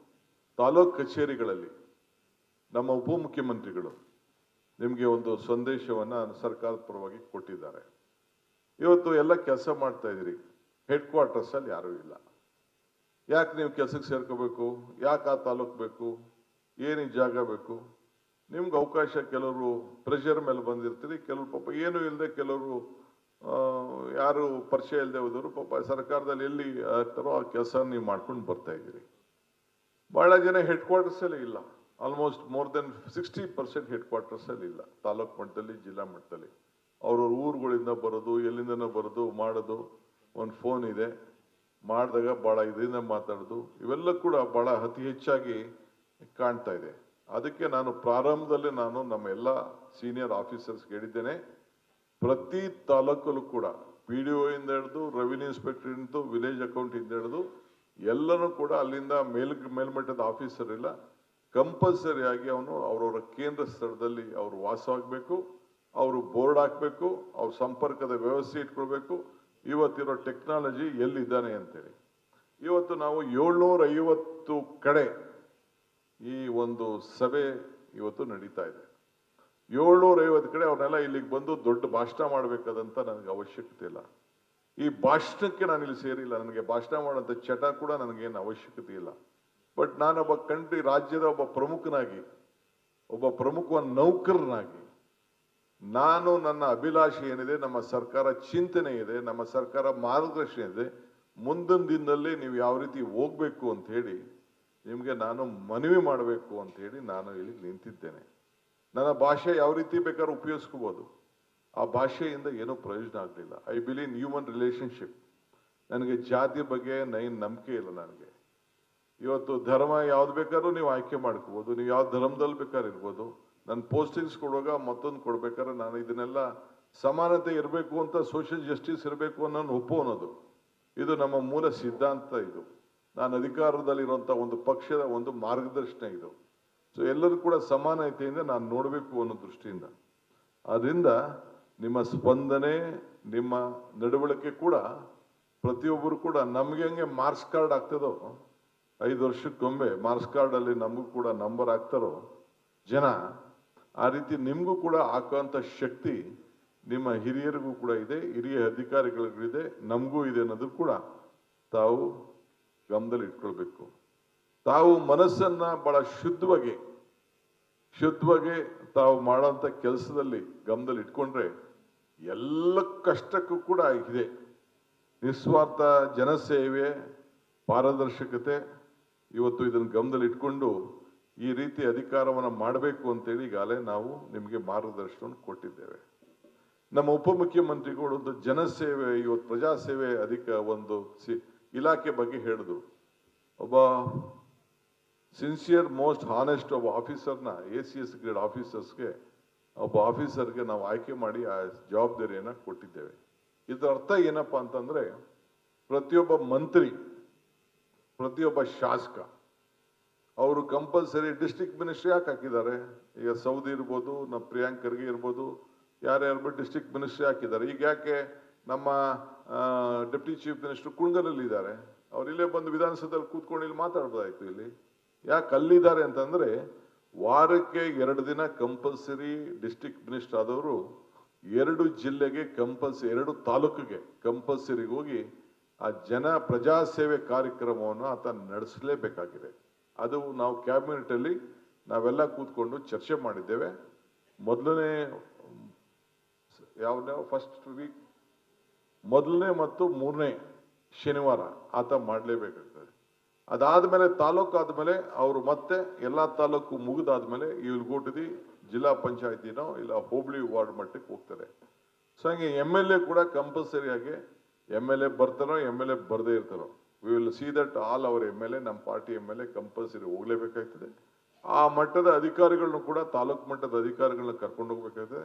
ತಾಲೂಕು ಕಚೇರಿಗಳಲ್ಲಿ ನಮ್ಮ ಉಪಮುಖ್ಯಮಂತ್ರಿಗಳು ನಿಮಗೆ ಒಂದು ಸಂದೇಶವನ್ನು ಸರ್ಕಾರದ ಪರವಾಗಿ ಕೊಟ್ಟಿದ್ದಾರೆ. ಇವತ್ತು ಎಲ್ಲ ಕೆಲಸ ಮಾಡ್ತಾ ಇದ್ದೀರಿ, ಹೆಡ್ ಕ್ವಾರ್ಟರ್ಸಲ್ಲಿ ಯಾರೂ ಇಲ್ಲ. ಯಾಕೆ ನೀವು ಕೆಲಸಕ್ಕೆ ಸೇರ್ಕೋಬೇಕು, ಯಾಕೆ ಆ ತಾಲೂಕು ಬೇಕು, ಏನು ಜಾಗ ಬೇಕು, ನಿಮ್ಗೆ ಅವಕಾಶ. ಕೆಲವರು ಪ್ರೆಷರ್ ಮೇಲೆ ಬಂದಿರ್ತೀರಿ, ಕೆಲವರು ಪಾಪ ಏನೂ ಇಲ್ಲದೆ, ಕೆಲವರು ಯಾರು ಪರಿಚಯ ಇಲ್ಲದೆ ಹೋದವರು ಪಾಪ ಸರ್ಕಾರದಲ್ಲಿ ಎಲ್ಲಿ ಆಗ್ತಾರೋ ಆ ಕೆಲಸ ನೀವು ಮಾಡ್ಕೊಂಡು ಬರ್ತಾ ಇದ್ದೀರಿ. ಭಾಳ ಜನ ಹೆಡ್ ಕ್ವಾರ್ಟರ್ಸಲ್ಲಿ ಇಲ್ಲ. ಆಲ್ಮೋಸ್ಟ್ ಮೋರ್ ದೆನ್ 60% ಹೆಡ್ ಕ್ವಾರ್ಟರ್ಸಲ್ಲಿ ಇಲ್ಲ. ತಾಲೂಕು ಮಟ್ಟದಲ್ಲಿ, ಜಿಲ್ಲಾ ಮಟ್ಟದಲ್ಲಿ ಅವ್ರವ್ರ ಊರುಗಳಿಂದ ಬರೋದು, ಎಲ್ಲಿಂದನೋ ಬರೋದು, ಮಾಡೋದು. ಒಂದು ಫೋನ್ ಇದೆ, ಮಾಡಿದಾಗ ಭಾಳ ಇದರಿಂದ ಮಾತಾಡೋದು, ಇವೆಲ್ಲ ಕೂಡ ಭಾಳ ಅತಿ ಹೆಚ್ಚಾಗಿ ಕಾಣ್ತಾ ಇದೆ. ಅದಕ್ಕೆ ನಾನು ಪ್ರಾರಂಭದಲ್ಲಿ ನಾನು ನಮ್ಮ ಎಲ್ಲ ಸೀನಿಯರ್ ಆಫೀಸರ್ಸ್ಗೆ ಹೇಳಿದ್ದೇನೆ, ಪ್ರತಿ ತಾಲೂಕಲ್ಲೂ ಕೂಡ PDO ಇಂದ ಹಿಡಿದು ರೆವಿನ್ಯೂ ಇನ್ಸ್ಪೆಕ್ಟರ್ ಇಂದ ವಿಲೇಜ್ ಅಕೌಂಟ್ ಇಂದ ಹಿಡಿದು ಎಲ್ಲನೂ ಕೂಡ ಅಲ್ಲಿಂದ ಮೇಲ್ಮಟ್ಟದ ಆಫೀಸರ್ ಇಲ್ಲ, ಕಂಪಲ್ಸರಿ ಆಗಿ ಅವನು ಅವರವರ ಕೇಂದ್ರ ಸ್ಥಳದಲ್ಲಿ ಅವರು ವಾಸವಾಗಬೇಕು, ಅವರು ಬೋರ್ಡ್ ಹಾಕಬೇಕು, ಅವ್ರ ಸಂಪರ್ಕದ ವ್ಯವಸ್ಥೆ ಇಟ್ಕೊಳ್ಬೇಕು. ಇವತ್ತಿರೋ ಟೆಕ್ನಾಲಜಿ ಎಲ್ಲಿದ್ದಾನೆ ಅಂತೇಳಿ ಇವತ್ತು ನಾವು 750 ಕಡೆ ಈ ಒಂದು ಸಭೆ ಇವತ್ತು ನಡೀತಾ ಇದೆ. 750 ಕಡೆ ಅವ್ರನ್ನೆಲ್ಲ ಇಲ್ಲಿಗೆ ಬಂದು ದೊಡ್ಡ ಭಾಷಣ ಮಾಡಬೇಕಾದಂತ ನನಗೆ ಅವಶ್ಯಕತೆ ಇಲ್ಲ. ಈ ಭಾಷಣಕ್ಕೆ ನಾನು ಇಲ್ಲಿ ಸೇರಿಲ್ಲ, ನನಗೆ ಭಾಷಣ ಮಾಡೋಂಥ ಚಟ ಕೂಡ ನನಗೇನು ಅವಶ್ಯಕತೆ ಇಲ್ಲ. ಬಟ್ ನಾನೊಬ್ಬ ರಾಜ್ಯದ ಒಬ್ಬ ಪ್ರಮುಖನಾಗಿ, ಒಬ್ಬ ಪ್ರಮುಖ ನೌಕರನಾಗಿ ನಾನು ನನ್ನ ಅಭಿಲಾಷೆ ಏನಿದೆ, ನಮ್ಮ ಸರ್ಕಾರ ಚಿಂತನೆ ಇದೆ, ನಮ್ಮ ಸರ್ಕಾರ ಮಾರ್ಗದರ್ಶನ ಇದೆ, ಮುಂದಿನ ದಿನದಲ್ಲಿ ನೀವು ಯಾವ ರೀತಿ ಹೋಗ್ಬೇಕು ಅಂತ ಹೇಳಿ ನಿಮಗೆ ನಾನು ಮನವಿ ಮಾಡಬೇಕು ಅಂತ ಹೇಳಿ ನಾನು ಇಲ್ಲಿ ನಿಂತಿದ್ದೇನೆ. ನನ್ನ ಭಾಷೆ ಯಾವ ರೀತಿ ಬೇಕಾದ್ರೂ ಉಪಯೋಗಿಸ್ಕೋಬೋದು, ಆ ಭಾಷೆಯಿಂದ ಏನೂ ಪ್ರಯೋಜನ ಆಗಲಿಲ್ಲ. I believe in human relationship. ನನಗೆ ಜಾತಿ ಬಗ್ಗೆ ನಂಬಿಕೆ ಇಲ್ಲ. ನನಗೆ ಇವತ್ತು ಧರ್ಮ ಯಾವ್ದು ಬೇಕಾದ್ರೂ ನೀವು ಆಯ್ಕೆ ಮಾಡ್ಕೋಬೋದು, ನೀವು ಯಾವ ಧರ್ಮದಲ್ಲಿ ಬೇಕಾದ್ರೂ ಇರ್ಬೋದು. ನನ್ನ ಪೋಸ್ಟಿಂಗ್ಸ್ ಕೊಡುವಾಗ ಮತ್ತೊಂದು ಕೊಡ್ಬೇಕಾದ್ರೆ ನಾನು ಇದನ್ನೆಲ್ಲ ಸಮಾನತೆ ಇರಬೇಕು ಅಂತ, ಸೋಷಿಯಲ್ ಜಸ್ಟಿಸ್ ಇರಬೇಕು ಅನ್ನೋ ಅನ್ನೋದು ಇದು ನಮ್ಮ ಮೂಲ ಸಿದ್ಧಾಂತ. ಇದು ನಾನು ಅಧಿಕಾರದಲ್ಲಿರುವಂಥ ಒಂದು ಪಕ್ಷದ ಒಂದು ಮಾರ್ಗದರ್ಶನ ಇದು. ಸೊ ಎಲ್ಲರೂ ಕೂಡ ಸಮಾನತೆಯಿಂದ ನಾನು ನೋಡಬೇಕು ಅನ್ನೋ ದೃಷ್ಟಿಯಿಂದ. ಅದರಿಂದ ನಿಮ್ಮ ಸ್ಪಂದನೆ, ನಿಮ್ಮ ನಡವಳಿಕೆ ಕೂಡ ಪ್ರತಿಯೊಬ್ಬರು ಕೂಡ ನಮಗೆ ಹಂಗೆ ಮಾರ್ಕ್ಸ್ ಕಾರ್ಡ್ ಆಗ್ತದೋ, 5 ವರ್ಷಕ್ಕೊಮ್ಮೆ ಮಾರ್ಕ್ಸ್ ಕಾರ್ಡಲ್ಲಿ ನಮಗೂ ಕೂಡ ನಂಬರ್ ಆಗ್ತಾರೋ ಜನ, ಆ ರೀತಿ ನಿಮಗೂ ಕೂಡ ಹಾಕುವಂಥ ಶಕ್ತಿ ನಿಮ್ಮ ಹಿರಿಯರಿಗೂ ಕೂಡ ಇದೆ, ಹಿರಿಯ ಅಧಿಕಾರಿಗಳಿಗಿದೆ, ನಮಗೂ ಇದೆ ಅನ್ನೋದು ಕೂಡ ತಾವು ಗಮನದಲ್ಲಿ ಇಟ್ಕೊಳ್ಬೇಕು. ತಾವು ಮನಸ್ಸನ್ನ ಬಹಳ ಶುದ್ಧವಾಗಿ ತಾವು ಮಾಡೋಂಥ ಕೆಲಸದಲ್ಲಿ ಗಮನದಲ್ಲಿ ಇಟ್ಕೊಂಡ್ರೆ ಎಲ್ಲ ಕಷ್ಟಕ್ಕೂ ಕೂಡ ಇದೆ. ನಿಸ್ವಾರ್ಥ ಜನಸೇವೆ, ಪಾರದರ್ಶಕತೆ, ಇವತ್ತು ಇದನ್ನು ಗಮನದಲ್ಲಿ ಇಟ್ಕೊಂಡು ಈ ರೀತಿ ಅಧಿಕಾರವನ್ನು ಮಾಡಬೇಕು ಅಂತೇಳಿ ಈಗಾಗಲೇ ನಾವು ನಿಮಗೆ ಮಾರ್ಗದರ್ಶನವನ್ನು ಕೊಟ್ಟಿದ್ದೇವೆ. ನಮ್ಮ ಉಪಮುಖ್ಯಮಂತ್ರಿಗಳು ಒಂದು ಜನಸೇವೆ, ಇವತ್ತು ಪ್ರಜಾಸೇವೆ ಒಂದು ಇಲಾಖೆ ಬಗ್ಗೆ ಹೇಳಿದ್ರು. ಒಬ್ಬ ಸಿನ್ಸಿಯರ್ ಮೋಸ್ಟ್ ಹಾನೆಸ್ಟ್ ಒಬ್ಬ ಆಫೀಸರ್ನ ACS ಗ್ರೇಡ್ ಆಫೀಸರ್ಸ್ಗೆ ಒಬ್ಬ ಆಫೀಸರ್ಗೆ ನಾವು ಆಯ್ಕೆ ಮಾಡಿ ಆ ಜವಾಬ್ದಾರಿಯನ್ನು ಕೊಟ್ಟಿದ್ದೇವೆ. ಇದರ ಅರ್ಥ ಏನಪ್ಪಾ ಅಂತಂದ್ರೆ, ಪ್ರತಿಯೊಬ್ಬ ಮಂತ್ರಿ, ಪ್ರತಿಯೊಬ್ಬ ಶಾಸಕ ಅವರು ಕಂಪಲ್ಸರಿ ಡಿಸ್ಟ್ರಿಕ್ಟ್ ಮಿನಿಸ್ಟ್ರಿ ಯಾಕೆ ಹಾಕಿದ್ದಾರೆ? ಈಗ ಸೌದಿ ಇರ್ಬೋದು, ನಮ್ಮ ಪ್ರಿಯಾಂಕ್ ಖರ್ಗೆ ಇರ್ಬೋದು, ಯಾರ್ಯಾರು ಡಿಸ್ಟ್ರಿಕ್ಟ್ ಮಿನಿಸ್ಟ್ರಿ ಹಾಕಿದ್ದಾರೆ. ಈಗ ಯಾಕೆ ನಮ್ಮ ಡೆಪ್ಟಿ ಚೀಫ್ ಮಿನಿಸ್ಟರ್ ಕುಣಗಲಲ್ಲಿ ಇದ್ದಾರೆ, ಅವ್ರು ಇಲ್ಲೇ ಬಂದು ವಿಧಾನಸೌಧದಲ್ಲಿ ಕೂತ್ಕೊಂಡು ಇಲ್ಲಿ ಮಾತಾಡ್ಬೋದಾಯ್ತು. ಇಲ್ಲಿ ಯಾಕೆ ಅಲ್ಲಿದ್ದಾರೆ ಅಂತಂದ್ರೆ, ವಾರಕ್ಕೆ 2 ದಿನ ಕಂಪಲ್ಸರಿ ಡಿಸ್ಟ್ರಿಕ್ಟ್ ಮಿನಿಸ್ಟರ್ ಆದವರು 2 ಜಿಲ್ಲೆಗೆ ಕಂಪಲ್ಸರಿ, 2 ತಾಲೂಕಿಗೆ ಕಂಪಲ್ಸರಿ ಹೋಗಿ ಆ ಪ್ರಜಾಸೇವೆ ಕಾರ್ಯಕ್ರಮವನ್ನು ಆತ ನಡೆಸಲೇಬೇಕಾಗಿದೆ. ಅದು ನಾವು ಕ್ಯಾಬಿನೆಟ್ ಅಲ್ಲಿ ನಾವೆಲ್ಲ ಕೂತ್ಕೊಂಡು ಚರ್ಚೆ ಮಾಡಿದ್ದೇವೆ. ಮೊದಲನೇ ಫಸ್ಟ್ ವೀಕ್, ಮೊದಲನೇ ಮತ್ತು 3ನೇ ಶನಿವಾರ ಆತ ಮಾಡಲೇಬೇಕಾಗ್ತದೆ. ಅದಾದ್ಮೇಲೆ ತಾಲೂಕು ಆದ್ಮೇಲೆ ಅವರು ಮತ್ತೆ ಎಲ್ಲಾ ತಾಲೂಕು ಮುಗಿದಾದ್ಮೇಲೆ ಇವ್ರು ಗೋಟದಿ ಜಿಲ್ಲಾ ಪಂಚಾಯತಿನೋ ಇಲ್ಲ ಹೋಬಳಿ ವಾರ್ಡ್ ಮಟ್ಟಕ್ಕೆ ಹೋಗ್ತಾರೆ. ಸೊ ಹಂಗೆ MLA ಕೂಡ ಕಂಪಲ್ಸರಿ ಆಗಿ MLA ಬರ್ತಾರೋ MLA ಬರ್ದೇ ಇರ್ತಾರೋ, we will see that all our MLA, ನಮ್ಮ ಪಾರ್ಟಿ MLA ಕಂಪಲ್ಸರಿ ಹೋಗ್ಲೇಬೇಕಾಗ್ತದೆ. ಆ ಮಟ್ಟದ ಅಧಿಕಾರಿಗಳನ್ನು ಕೂಡ, ತಾಲೂಕು ಮಟ್ಟದ ಅಧಿಕಾರಿಗಳನ್ನ ಕರ್ಕೊಂಡು ಹೋಗ್ಬೇಕಾಗ್ತದೆ.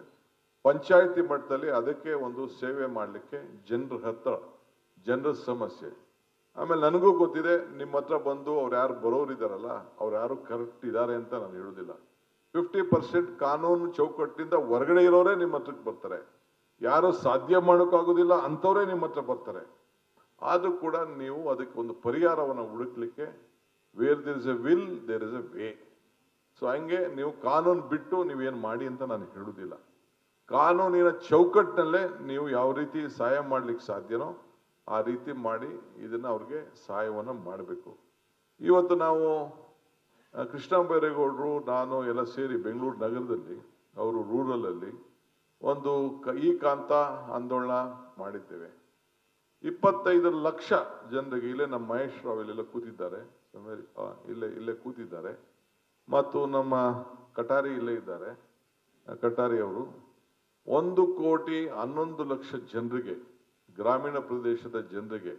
ಪಂಚಾಯತಿ ಮಟ್ಟದಲ್ಲಿ ಅದಕ್ಕೆ ಒಂದು ಸೇವೆ ಮಾಡಲಿಕ್ಕೆ ಜನರ ಹತ್ರ, ಜನರ ಸಮಸ್ಯೆ. ಆಮೇಲೆ ನನಗೂ ಗೊತ್ತಿದೆ, ನಿಮ್ಮ ಹತ್ರ ಬಂದು ಅವ್ರು ಯಾರು ಬರೋರಿದಾರಲ್ಲ, ಅವ್ರು ಯಾರು ಕರೆಕ್ಟ್ ಇದ್ದಾರೆ ಅಂತ ನಾನು ಹೇಳುದಿಲ್ಲ. 50% ಕಾನೂನು ಚೌಕಟ್ಟಿನಿಂದ ಹೊರಗಡೆ ಇರೋರೇ ನಿಮ್ಮ ಹತ್ರಕ್ಕೆ ಬರ್ತಾರೆ. ಯಾರು ಸಾಧ್ಯ ಮಾಡೋಕ್ಕಾಗೋದಿಲ್ಲ ಅಂಥವ್ರೇ ನಿಮ್ಮ ಹತ್ರ ಬರ್ತಾರೆ. ಆದ್ರೂ ಕೂಡ ನೀವು ಅದಕ್ಕೆ ಒಂದು ಪರಿಹಾರವನ್ನು ಹುಡುಕ್ಲಿಕ್ಕೆ, where there is a will there is a way. So ಹಂಗೆ ನೀವು ಕಾನೂನು ಬಿಟ್ಟು ನೀವೇನು ಮಾಡಿ ಅಂತ ನಾನು ಹೇಳುದಿಲ್ಲ. ಕಾನೂನಿನ ಚೌಕಟ್ಟಿನಲ್ಲೇ ನೀವು ಯಾವ ರೀತಿ ಸಹಾಯ ಮಾಡ್ಲಿಕ್ಕೆ ಸಾಧ್ಯನೋ ಆ ರೀತಿ ಮಾಡಿ ಇದನ್ನ ಅವ್ರಿಗೆ ಸಹಾಯವನ್ನು ಮಾಡಬೇಕು. ಇವತ್ತು ನಾವು ಕೃಷ್ಣ ಬೈರೇಗೌಡರು, ನಾನು ಎಲ್ಲ ಸೇರಿ ಬೆಂಗಳೂರು ನಗರದಲ್ಲಿ, ಅವರು ರೂರಲಲ್ಲಿ ಒಂದು ಈ ಕಾಂತ ಆಂದೋಲನ ಮಾಡಿದ್ದೇವೆ. 25 ಲಕ್ಷ ಜನರಿಗೆ, ಇಲ್ಲೇ ನಮ್ಮ ಮಹೇಶ್ ರಾವ್ ಇಲ್ಲೆಲ್ಲ ಕೂತಿದ್ದಾರೆ, ಇಲ್ಲೇ ಕೂತಿದ್ದಾರೆ, ಮತ್ತು ನಮ್ಮ ಕಟಾರಿ ಇಲ್ಲೇ ಇದ್ದಾರೆ, ಕಟಾರಿ ಅವರು 1,11,00,000 ಜನರಿಗೆ, ಗ್ರಾಮೀಣ ಪ್ರದೇಶದ ಜನರಿಗೆ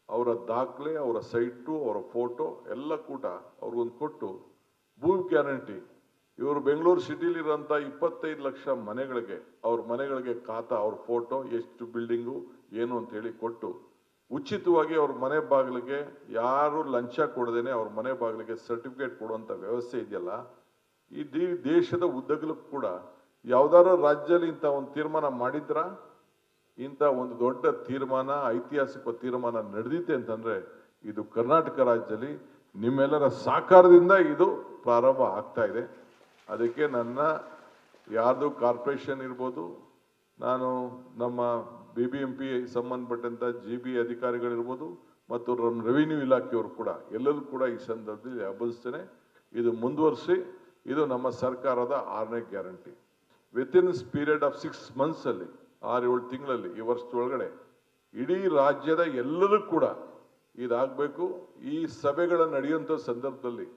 ಅವರ ದಾಖಲೆ, ಅವರ ಸೈಟು, ಅವರ ಫೋಟೋ ಎಲ್ಲ ಕೂಡ ಅವ್ರಿಗೊಂದು ಕೊಟ್ಟು, ಭೂಮಿ ಗ್ಯಾರಂಟಿ, ಇವರು ಬೆಂಗಳೂರು ಸಿಟಿಲಿರೋಂಥ 25 ಲಕ್ಷ ಮನೆಗಳಿಗೆ, ಅವ್ರ ಮನೆಗಳಿಗೆ ಖಾತಾ, ಅವ್ರ ಫೋಟೋ, ಎಷ್ಟು ಬಿಲ್ಡಿಂಗು ಏನು ಅಂತ ಹೇಳಿ ಕೊಟ್ಟು, ಉಚಿತವಾಗಿ ಅವ್ರ ಮನೆ ಬಾಗಿಲಿಗೆ ಯಾರು ಲಂಚ ಕೊಡದೇನೆ ಅವ್ರ ಮನೆ ಬಾಗಿಲಿಗೆ ಸರ್ಟಿಫಿಕೇಟ್ ಕೊಡುವಂಥ ವ್ಯವಸ್ಥೆ ಇದೆಯಲ್ಲ, ಇಡೀ ದೇಶದ ಉದ್ದಗಲೂ ಕೂಡ ಯಾವ್ದಾದ್ರು ರಾಜ್ಯದಲ್ಲಿ ಇಂಥ ಒಂದು ತೀರ್ಮಾನ ಮಾಡಿದ್ರ? ಇಂಥ ಒಂದು ದೊಡ್ಡ ತೀರ್ಮಾನ, ಐತಿಹಾಸಿಕ ತೀರ್ಮಾನ ನಡೆದಿತ್ತೆ ಅಂತಂದ್ರೆ ಇದು ಕರ್ನಾಟಕ ರಾಜ್ಯದಲ್ಲಿ ನಿಮ್ಮೆಲ್ಲರ ಸಹಕಾರದಿಂದ ಇದು ಪ್ರಾರಂಭ ಆಗ್ತಾ ಇದೆ. ಅದಕ್ಕೆ ನನ್ನ ಯಾರ್ದು ಕಾರ್ಪೊರೇಷನ್ ಇರ್ಬೋದು, ನಾನು ನಮ್ಮ BBMP ಸಂಬಂಧಪಟ್ಟಂತ GB ಅಧಿಕಾರಿಗಳಿರ್ಬೋದು ಮತ್ತು ರೆವಿನ್ಯೂ ಇಲಾಖೆಯವರು ಕೂಡ ಎಲ್ಲರೂ ಕೂಡ ಈ ಸಂದರ್ಭದಲ್ಲಿ ಅಭ್ಯರ್ಥಿಸ್ತೇನೆ. ಇದು ಮುಂದುವರಿಸಿ, ಇದು ನಮ್ಮ ಸರ್ಕಾರದ 6ನೇ guarantee. Within period of 6 months ಅಲ್ಲಿ, 6-7 ತಿಂಗಳಲ್ಲಿ, ಈ ವರ್ಷದೊಳಗಡೆ ಇಡೀ ರಾಜ್ಯದ ಎಲ್ಲರೂ ಕೂಡ ಇದಾಗಬೇಕು. ಈ ಸಭೆಗಳ ನಡೆಯುವಂಥ ಸಂದರ್ಭದಲ್ಲಿ,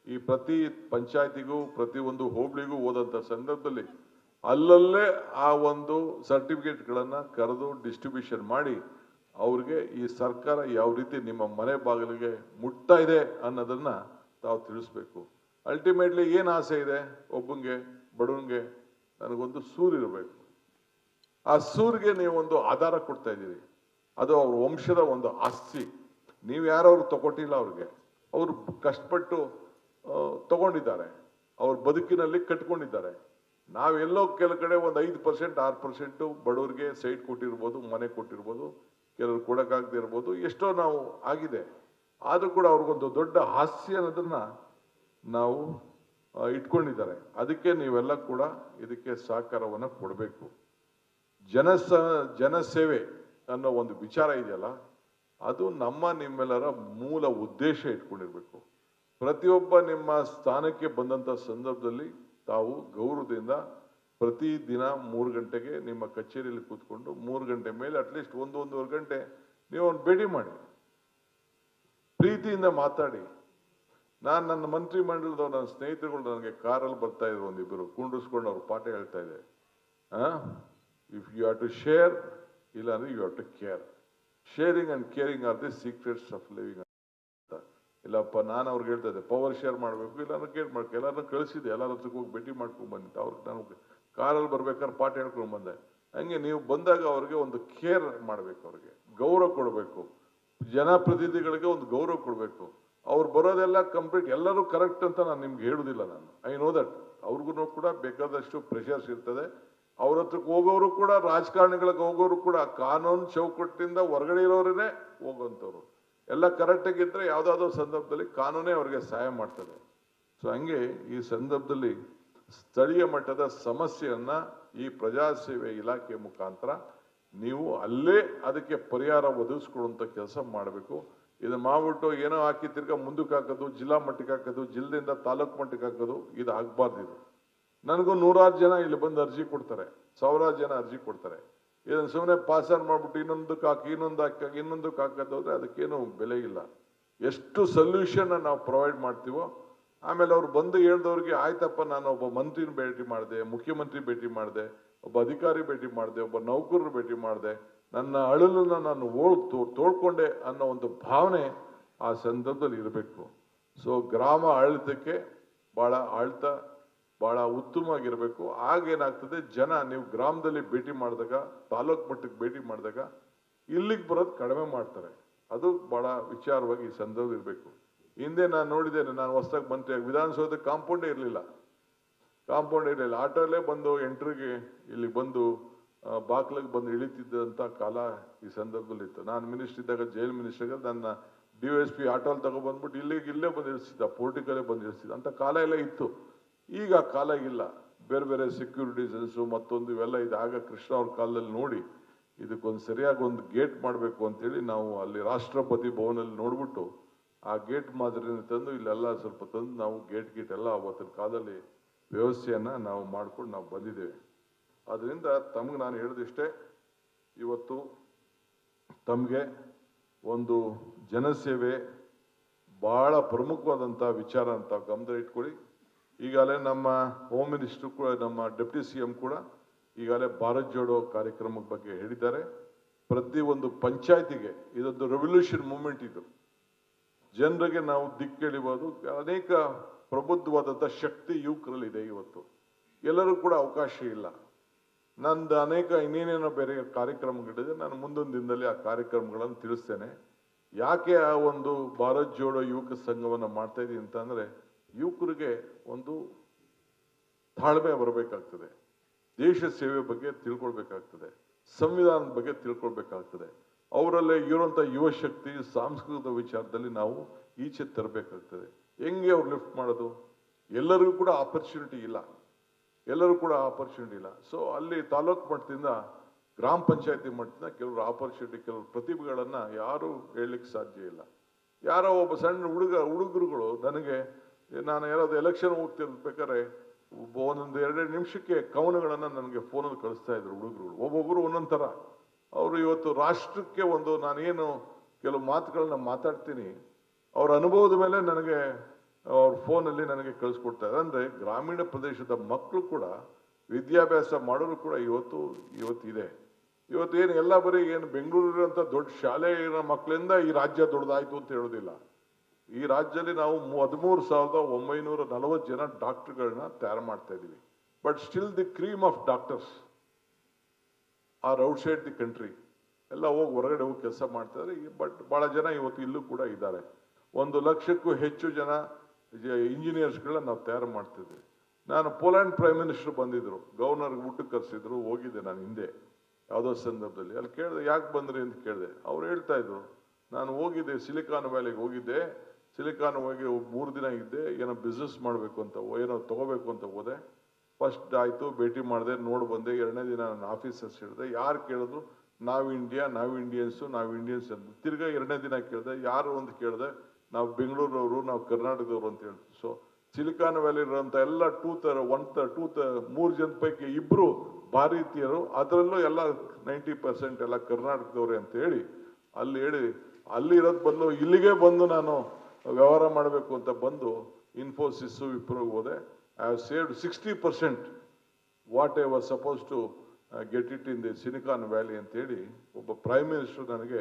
ಈ ಪ್ರತಿ ಪಂಚಾಯತಿಗೂ ಪ್ರತಿ ಒಂದು ಹೋಬಳಿಗೂ ಹೋದಂಥ ಸಂದರ್ಭದಲ್ಲಿ ಅಲ್ಲಲ್ಲೇ ಆ ಒಂದು ಸರ್ಟಿಫಿಕೇಟ್ಗಳನ್ನ ಕರೆದು ಡಿಸ್ಟ್ರಿಬ್ಯೂಷನ್ ಮಾಡಿ ಅವ್ರಿಗೆ ಈ ಸರ್ಕಾರ ಯಾವ ರೀತಿ ನಿಮ್ಮ ಮನೆ ಬಾಗಿಲಿಗೆ ಮುಟ್ತಾ ಇದೆ ಅನ್ನೋದನ್ನ ತಾವು ತಿಳಿಸ್ಬೇಕು. ಅಲ್ಟಿಮೇಟ್ಲಿ ಏನು ಆಸೆ ಇದೆ ಒಬ್ಬಂಗೆ, ಬಡವನ್ಗೆ, ನನಗೊಂದು ಸೂರು ಇರಬೇಕು. ಆ ಸೂರಿಗೆ ನೀವು ಒಂದು ಆಧಾರ ಕೊಡ್ತಾ ಇದ್ದೀರಿ, ಅದು ಅವ್ರ ವಂಶದ ಒಂದು ಆಸ್ತಿ. ನೀವು ಯಾರು ಅವ್ರು ತಗೊಟ್ಟಿಲ್ಲ, ಅವ್ರಿಗೆ ಅವ್ರು ಕಷ್ಟಪಟ್ಟು ತಗೊಂಡಿದ್ದಾರೆ, ಅವ್ರ ಬದುಕಿನಲ್ಲಿ ಕಟ್ಕೊಂಡಿದ್ದಾರೆ. ನಾವೆಲ್ಲೋ ಕೆಲ ಕಡೆ ಒಂದು 5% 6% ಬಡವರಿಗೆ ಸೈಟ್ ಕೊಟ್ಟಿರ್ಬೋದು, ಮನೆ ಕೊಟ್ಟಿರ್ಬೋದು, ಕೆಲವರು ಕೊಡಕ್ಕಾಗದೆ ಇರ್ಬೋದು, ಎಷ್ಟೋ ನಾವು ಆಗಿದೆ. ಆದ್ರೂ ಕೂಡ ಅವ್ರಿಗೊಂದು ದೊಡ್ಡ ಹಾಸ್ಯ ಅನ್ನೋದನ್ನ ನಾವು ಇಟ್ಕೊಂಡಿದ್ದಾರೆ. ಅದಕ್ಕೆ ನೀವೆಲ್ಲ ಕೂಡ ಇದಕ್ಕೆ ಸಹಕಾರವನ್ನು ಕೊಡಬೇಕು. ಜನಸೇವೆ ಅನ್ನೋ ಒಂದು ವಿಚಾರ ಇದೆಯಲ್ಲ, ಅದು ನಿಮ್ಮೆಲ್ಲರ ಮೂಲ ಉದ್ದೇಶ ಇಟ್ಕೊಂಡಿರ್ಬೇಕು. ಪ್ರತಿಯೊಬ್ಬ ನಿಮ್ಮ ಸ್ಥಾನಕ್ಕೆ ಬಂದಂತ ಸಂದರ್ಭದಲ್ಲಿ ತಾವು ಗೌರವದಿಂದ ಪ್ರತಿ ದಿನ 3 ಗಂಟೆಗೆ ನಿಮ್ಮ ಕಚೇರಿಯಲ್ಲಿ ಕೂತ್ಕೊಂಡು 3 ಗಂಟೆ ಮೇಲೆ ಅಟ್ಲೀಸ್ಟ್ 1-1.5 ಗಂಟೆ ನೀವು ಅವ್ನು ಭೇಟಿ ಮಾಡಿ, ಪ್ರೀತಿಯಿಂದ ಮಾತಾಡಿ. ನಾನು ನನ್ನ ಮಂತ್ರಿ ಮಂಡಲದವ್ರು, ನನ್ನ ಸ್ನೇಹಿತರುಗಳು ನನಗೆ ಕಾರಲ್ಲಿ ಬರ್ತಾ ಇದ್ರು, ಒಂದಿಬ್ಬರು ಕುಂಡ್ರಿಸ್ಕೊಂಡು ಅವ್ರು ಪಾಠ ಹೇಳ್ತಾ ಇದೆ. If you have to share, ಇಲ್ಲ ಅಂದ್ರೆ you have to care. Sharing and caring are the secrets of living ಅಂತ. ಇಲ್ಲಪ್ಪ, ನಾನು ಅವ್ರಿಗೆ ಹೇಳ್ತಾ ಇದ್ದೆ, ಪವರ್ ಶೇರ್ ಮಾಡಬೇಕು, ಇಲ್ಲಾಂದ್ರೆ ಕೇರ್ ಮಾಡ್ಕೊ, ಎಲ್ಲಾರನ್ನ ಕಳಿಸಿದೆ, ಎಲ್ಲರ ಹತ್ರಕ್ಕೆ ಹೋಗಿ ಭೇಟಿ ಮಾಡ್ಕೊಂಡು ಬಂದಿದ್ದೆ. ಅವ್ರಿಗೆ ನಾನು ಕಾರಲ್ಲಿ ಬರ್ಬೇಕಾದ್ರೆ ಪಾಠ ಹೇಳ್ಕೊಂಡು ಬಂದೆ. ಹಂಗೆ ನೀವು ಬಂದಾಗ ಅವ್ರಿಗೆ ಒಂದು ಕೇರ್ ಮಾಡಬೇಕು, ಅವ್ರಿಗೆ ಗೌರವ ಕೊಡಬೇಕು, ಜನಪ್ರತಿನಿಧಿಗಳಿಗೆ ಒಂದು ಗೌರವ ಕೊಡಬೇಕು. ಅವ್ರು ಬರೋದೆಲ್ಲ ಕಂಪ್ಲೀಟ್ ಎಲ್ಲರೂ ಕರೆಕ್ಟ್ ಅಂತ ನಾನು ನಿಮ್ಗೆ ಹೇಳುದಿಲ್ಲ. ನಾನು ಐ ನೋ ದಟ್ ಅವ್ರಿಗೂ ಕೂಡ ಬೇಕಾದಷ್ಟು ಪ್ರೆಷರ್ಸ್ ಇರ್ತದೆ. ಅವ್ರ ಹತ್ರಕ್ಕೆ ಹೋಗೋರು ಕೂಡ, ರಾಜಕಾರಣಿಗಳಿಗೆ ಹೋಗೋರು ಕೂಡ ಕಾನೂನು ಚೌಕಟ್ಟಿಂದ ಹೊರಗಡೆ ಇರೋರನ್ನೇ ಹೋಗುವಂಥವ್ರು. ಎಲ್ಲ ಕರೆಕ್ಟಾಗಿದ್ದರೆ ಯಾವುದಾದ್ರೂ ಸಂದರ್ಭದಲ್ಲಿ ಕಾನೂನೇ ಅವ್ರಿಗೆ ಸಹಾಯ ಮಾಡ್ತದೆ. ಸೊ ಹಂಗೆ ಈ ಸಂದರ್ಭದಲ್ಲಿ ಸ್ಥಳೀಯ ಮಟ್ಟದ ಸಮಸ್ಯೆಯನ್ನ ಈ ಪ್ರಜಾಸೇವೆ ಇಲಾಖೆ ಮುಖಾಂತರ ನೀವು ಅಲ್ಲೇ ಅದಕ್ಕೆ ಪರಿಹಾರ ಒದಗಿಸ್ಕೊಡುವಂಥ ಕೆಲಸ ಮಾಡಬೇಕು. ಇದನ್ನ ಮಾಡ್ಬಿಟ್ಟು ಏನೋ ಹಾಕಿ ತಿರ್ಗಾ ಮುಂದಕ್ಕೆ ಹಾಕೋದು, ಜಿಲ್ಲಾ ಮಟ್ಟಕ್ಕೆ ಹಾಕೋದು, ಜಿಲ್ಲೆಯಿಂದ ತಾಲೂಕು ಮಟ್ಟಕ್ಕೆ ಹಾಕೋದು, ಇದು ಆಗಬಾರ್ದು. ಇದು ನನಗೂ ನೂರಾರು ಜನ ಇಲ್ಲಿ ಬಂದು ಅರ್ಜಿ ಕೊಡ್ತಾರೆ, ಸಾವಿರಾರು ಜನ ಅರ್ಜಿ ಕೊಡ್ತಾರೆ. ಇದನ್ನು ಸುಮ್ಮನೆ ಪಾಸರ್ ಮಾಡ್ಬಿಟ್ಟು ಇನ್ನೊಂದಕ್ಕೆ ಹಾಕಿ ಇನ್ನೊಂದಕ್ಕೆ ಹಾಕೋದಾದ್ರೆ ಅದಕ್ಕೇನು ಬೆಲೆ ಇಲ್ಲ. ಎಷ್ಟು ಸೊಲ್ಯೂಷನ್ ನಾವು ಪ್ರೊವೈಡ್ ಮಾಡ್ತೀವೋ ಆಮೇಲೆ ಅವ್ರು ಬಂದು ಹೇಳ್ದವ್ರಿಗೆ ಆಯ್ತಪ್ಪ, ನಾನು ಒಬ್ಬ ಮಂತ್ರಿನ ಭೇಟಿ ಮಾಡಿದೆ, ಮುಖ್ಯಮಂತ್ರಿ ಭೇಟಿ ಮಾಡಿದೆ, ಒಬ್ಬ ಅಧಿಕಾರಿ ಭೇಟಿ ಮಾಡಿದೆ, ಒಬ್ಬ ನೌಕರರು ಭೇಟಿ ಮಾಡಿದೆ, ನನ್ನ ಅಳಲನ್ನ ನಾನು ತೋಡ್ಕೊಂಡೆ ಅನ್ನೋ ಒಂದು ಭಾವನೆ ಆ ಸಂದರ್ಭದಲ್ಲಿ ಇರಬೇಕು. ಸೊ ಗ್ರಾಮ ಆಡಳಿತಕ್ಕೆ ಬಹಳ ಉತ್ತಮವಾಗಿರಬೇಕು. ಆಗೇನಾಗ್ತದೆ, ಜನ ನೀವು ಗ್ರಾಮದಲ್ಲಿ ಭೇಟಿ ಮಾಡಿದಾಗ, ತಾಲೂಕು ಮಟ್ಟಕ್ಕೆ ಭೇಟಿ ಮಾಡಿದಾಗ ಇಲ್ಲಿಗೆ ಬರೋದು ಕಡಿಮೆ ಮಾಡ್ತಾರೆ. ಅದು ಬಹಳ ವಿಚಾರವಾಗಿ ಈ ಸಂದರ್ಭ ಇರಬೇಕು. ಹಿಂದೆ ನಾನು ನೋಡಿದ್ದೇನೆ, ನಾನು ಹೊಸದಾಗಿ ಮಂತ್ರಿ ವಿಧಾನಸೌಧ ಕಾಂಪೌಂಡೇ ಇರಲಿಲ್ಲ. ಆಟೋಲ್ಲೇ ಬಂದು ಎಂಟ್ರಿಗೆ ಇಲ್ಲಿ ಬಂದು ಬಾಕ್ಲಿಗೆ ಬಂದು ಇಳಿತಿದ್ದಂಥ ಕಾಲ ಈ ಸಂದರ್ಭದಲ್ಲಿ ಇತ್ತು. ನಾನು ಮಿನಿಸ್ಟರ್ ಇದ್ದಾಗ, ಜೈಲ್ ಮಿನಿಸ್ಟರ್ ನನ್ನ DSP ಆಟೋಲ್ ತಗೊಬಂದ್ಬಿಟ್ಟು ಇಲ್ಲೇ ಬಂದು ಇಳಿಸ್ತಿದ್ದ, ಪೋರ್ಟಿಕಲ್ಲೇ ಬಂದು ಇಳಿಸ್ತಿದ್ದ ಅಂತ ಕಾಲ ಎಲ್ಲ ಇತ್ತು. ಈಗ ಆ ಕಾಲ ಇಲ್ಲ. ಬೇರೆ ಬೇರೆ ಸೆಕ್ಯೂರಿಟೀಸು ಮತ್ತೊಂದು ಇವೆಲ್ಲ ಇದೆ. ಆಗ ಕೃಷ್ಣ ಅವ್ರ ಕಾಲದಲ್ಲಿ ನೋಡಿ ಇದಕ್ಕೊಂದು ಸರಿಯಾಗಿ ಒಂದು ಗೇಟ್ ಮಾಡಬೇಕು ಅಂತೇಳಿ ನಾವು ಅಲ್ಲಿ ರಾಷ್ಟ್ರಪತಿ ಭವನಲ್ಲಿ ನೋಡ್ಬಿಟ್ಟು ಆ ಗೇಟ್ ಮಾದರಿನ ತಂದು ಇಲ್ಲೆಲ್ಲ ಸ್ವಲ್ಪ ತಂದು ನಾವು ಗೇಟ್ ಎಲ್ಲ ಅವತ್ತಿನ ಕಾಲದಲ್ಲಿ ವ್ಯವಸ್ಥೆಯನ್ನ ನಾವು ಮಾಡ್ಕೊಂಡು ನಾವು ಬಂದಿದ್ದೇವೆ. ಅದರಿಂದ ತಮ್ಗೆ ನಾನು ಹೇಳಿದಿಷ್ಟೇ, ಇವತ್ತು ತಮಗೆ ಒಂದು ಜನಸೇವೆ ಬಹಳ ಪ್ರಮುಖವಾದಂಥ ವಿಚಾರ ಅಂತ ಗಮನ ಇಟ್ಕೊಳ್ಳಿ. ಈಗಾಗಲೇ ನಮ್ಮ ಹೋಮ್ ಮಿನಿಸ್ಟರ್ ಕೂಡ, ನಮ್ಮ ಡೆಪ್ಟಿ CM ಕೂಡ ಈಗಾಗಲೇ ಭಾರತ್ ಜೋಡೋ ಕಾರ್ಯಕ್ರಮದ ಬಗ್ಗೆ ಹೇಳಿದ್ದಾರೆ. ಪ್ರತಿ ಒಂದು ಪಂಚಾಯತಿಗೆ ಇದೊಂದು ರೆವಲ್ಯೂಷನ್ ಮೂವ್ಮೆಂಟ್. ಇದು ಜನರಿಗೆ ನಾವು ದಿಕ್ಕೆಳಿಬೋದು. ಅನೇಕ ಪ್ರಬುದ್ಧವಾದಂಥ ಶಕ್ತಿ ಯುವಕರಲ್ಲಿದೆ. ಇವತ್ತು ಎಲ್ಲರೂ ಕೂಡ ಅವಕಾಶ ಇಲ್ಲ. ನಂದು ಅನೇಕ ಇನ್ನೇನೇನೋ ಬೇರೆ ಕಾರ್ಯಕ್ರಮಗಳಿದೆ. ನಾನು ಮುಂದೊಂದು ದಿನದಲ್ಲಿ ಆ ಕಾರ್ಯಕ್ರಮಗಳನ್ನು ತಿಳಿಸ್ತೇನೆ. ಯಾಕೆ ಆ ಒಂದು ಭಾರತ್ ಜೋಡೋ ಯುವಕ ಸಂಘವನ್ನು ಮಾಡ್ತಾ ಇದ್ದೀನಿ ಅಂತಂದ್ರೆ, ಯುವಕರಿಗೆ ಒಂದು ತಾಳ್ಮೆ ಬರಬೇಕಾಗ್ತದೆ, ದೇಶ ಸೇವೆ ಬಗ್ಗೆ ತಿಳ್ಕೊಳ್ಬೇಕಾಗ್ತದೆ, ಸಂವಿಧಾನದ ಬಗ್ಗೆ ತಿಳ್ಕೊಳ್ಬೇಕಾಗ್ತದೆ. ಅವರಲ್ಲೇ ಇರುವಂಥ ಯುವ ಶಕ್ತಿ, ಸಾಂಸ್ಕೃತಿಕ ವಿಚಾರದಲ್ಲಿ ನಾವು ಈಚೆ ತರಬೇಕಾಗ್ತದೆ. ಹೆಂಗೆ ಅವ್ರು ಲಿಫ್ಟ್ ಮಾಡೋದು? ಎಲ್ಲರಿಗೂ ಕೂಡ ಆಪರ್ಚುನಿಟಿ ಇಲ್ಲ. ಸೊ ಅಲ್ಲಿ ತಾಲೂಕು ಮಟ್ಟದಿಂದ, ಗ್ರಾಮ ಪಂಚಾಯತಿ ಮಟ್ಟದಿಂದ ಕೆಲವರು ಆಪರ್ಚುನಿಟಿ, ಕೆಲವರು ಪ್ರತಿಭೆಗಳನ್ನು ಯಾರು ಹೇಳಲಿಕ್ಕೆ ಸಾಧ್ಯ ಇಲ್ಲ. ಯಾರೋ ಒಬ್ಬ ಸಣ್ಣ ಹುಡುಗರುಗಳು ನನಗೆ, ನಾನು ಯಾರಾದ್ರು ಎಲೆಕ್ಷನ್ ಹೋಗ್ತಿರ್ಬೇಕಾದ್ರೆ ಒಂದೊಂದು 2 ನಿಮಿಷಕ್ಕೆ ಕವನಗಳನ್ನು ನನಗೆ ಫೋನಲ್ಲಿ ಕಳಿಸ್ತಾ ಇದ್ರು ಹುಡುಗರುಗಳು. ಒಬ್ಬೊಬ್ಬರು ಒಂದೊಂದು ಥರ. ಅವರು ಇವತ್ತು ರಾಷ್ಟ್ರಕ್ಕೆ ಒಂದು, ನಾನೇನು ಕೆಲವು ಮಾತುಗಳನ್ನ ಮಾತಾಡ್ತೀನಿ, ಅವ್ರ ಅನುಭವದ ಮೇಲೆ ನನಗೆ ಅವ್ರ ಫೋನಲ್ಲಿ ನನಗೆ ಕಳಿಸ್ಕೊಡ್ತಾ ಇದ್ದಾರೆ. ಅಂದರೆ ಗ್ರಾಮೀಣ ಪ್ರದೇಶದ ಮಕ್ಕಳು ಕೂಡ ವಿದ್ಯಾಭ್ಯಾಸ ಮಾಡೋರು ಕೂಡ ಇವತ್ತು ಇದೆ. ಇವತ್ತು ಏನು ಎಲ್ಲ ಬರೀ ಏನು ಬೆಂಗಳೂರಿರುವಂಥ ದೊಡ್ಡ ಶಾಲೆ ಇರೋ ಮಕ್ಕಳಿಂದ ಈ ರಾಜ್ಯ ದೊಡ್ಡದಾಯ್ತು ಅಂತ ಹೇಳೋದಿಲ್ಲ. ಈ ರಾಜ್ಯದಲ್ಲಿ ನಾವು 13,940 ಜನ ಡಾಕ್ಟರ್ಗಳನ್ನ ತಯಾರು ಮಾಡ್ತಾ ಇದ್ದೀವಿ. But still the cream of doctors R outside the country. ಎಲ್ಲ ಹೊರಗಡೆ ಹೋಗಿ ಕೆಲಸ ಮಾಡ್ತಾ ಇದ್ದಾರೆ. ಬಟ್ ಬಹಳ ಜನ ಇವತ್ತು ಇಲ್ಲೂ ಕೂಡ ಇದ್ದಾರೆ. 1 ಲಕ್ಷಕ್ಕೂ ಹೆಚ್ಚು ಜನ ಇಂಜಿನಿಯರ್ಸ್ಗಳನ್ನ ನಾವು ತಯಾರು ಮಾಡ್ತಿದ್ವಿ. ನಾನು ಪೋಲ್ಯಾಂಡ್ ಪ್ರೈಮ್ ಮಿನಿಸ್ಟರ್ ಬಂದಿದ್ರು, ಗವರ್ನರ್ಗೆ ಊಟಕ್ಕೆ ಕರೆಸಿದ್ರು, ಹೋಗಿದ್ದೆ ನಾನು ಹಿಂದೆ ಯಾವುದೋ ಸಂದರ್ಭದಲ್ಲಿ. ಅಲ್ಲಿ ಕೇಳಿದೆ, ಯಾಕೆ ಬಂದ್ರಿ ಅಂತ ಕೇಳಿದೆ. ಅವ್ರು ಹೇಳ್ತಾ ಇದ್ರು, ನಾನು ಹೋಗಿದ್ದೆ ಸಿಲಿಕಾನ್ ವ್ಯಾಲಿಗೆ ಹೋಗಿದ್ದೆ, ಸಿಲಿಕಾನ್ ಹೋಗಿ 3 ದಿನ ಇದ್ದೆ, ಏನೋ ಬಿಸ್ನೆಸ್ ಮಾಡಬೇಕು ಅಂತ, ಏನೋ ತಗೋಬೇಕು ಅಂತ ಹೋದೆ. ಫಸ್ಟ್ ಆಯಿತು, ಭೇಟಿ ಮಾಡಿದೆ, ನೋಡಿ ಬಂದೆ. 2ನೇ ದಿನ ನನ್ನ ಆಫೀಸರ್ಸ್ ಹೇಳಿದೆ, ಯಾರು ಕೇಳಿದ್ರು ನಾವು ಇಂಡಿಯನ್ಸ್ ಅಂತ. ತಿರ್ಗಾ 2ನೇ ದಿನ ಕೇಳಿದೆ, ಯಾರು ಅಂತ ಕೇಳಿದೆ, ನಾವು ಬೆಂಗಳೂರವರು, ನಾವು ಕರ್ನಾಟಕದವರು ಅಂತ ಹೇಳ್ತೀವಿ. ಸೊ ಸಿಲಿಕಾನ್ ವ್ಯಾಲಿ ಇರುವಂಥ ಎಲ್ಲ 3 ಜನ ಪೈಕಿ 2 ಭಾರತೀಯರು, ಅದರಲ್ಲೂ ಎಲ್ಲ 90% ಎಲ್ಲ ಕರ್ನಾಟಕದವ್ರೆ ಅಂತ ಹೇಳಿ ಅಲ್ಲಿ ಇರೋದು ಬದಲು ಇಲ್ಲಿಗೆ ಬಂದು ನಾನು ವ್ಯವಹಾರ ಮಾಡಬೇಕು ಅಂತ ಬಂದು ಇನ್ಫೋಸಿಸ್, ವಿಪ್ರೋಗೆ ಹೋದೆ. I have saved 60% what I was suppose to get it in the Silicon Valley ಅಂತೇಳಿ ಒಬ್ಬ ಪ್ರೈಮ್ ಮಿನಿಸ್ಟರ್ ನನಗೆ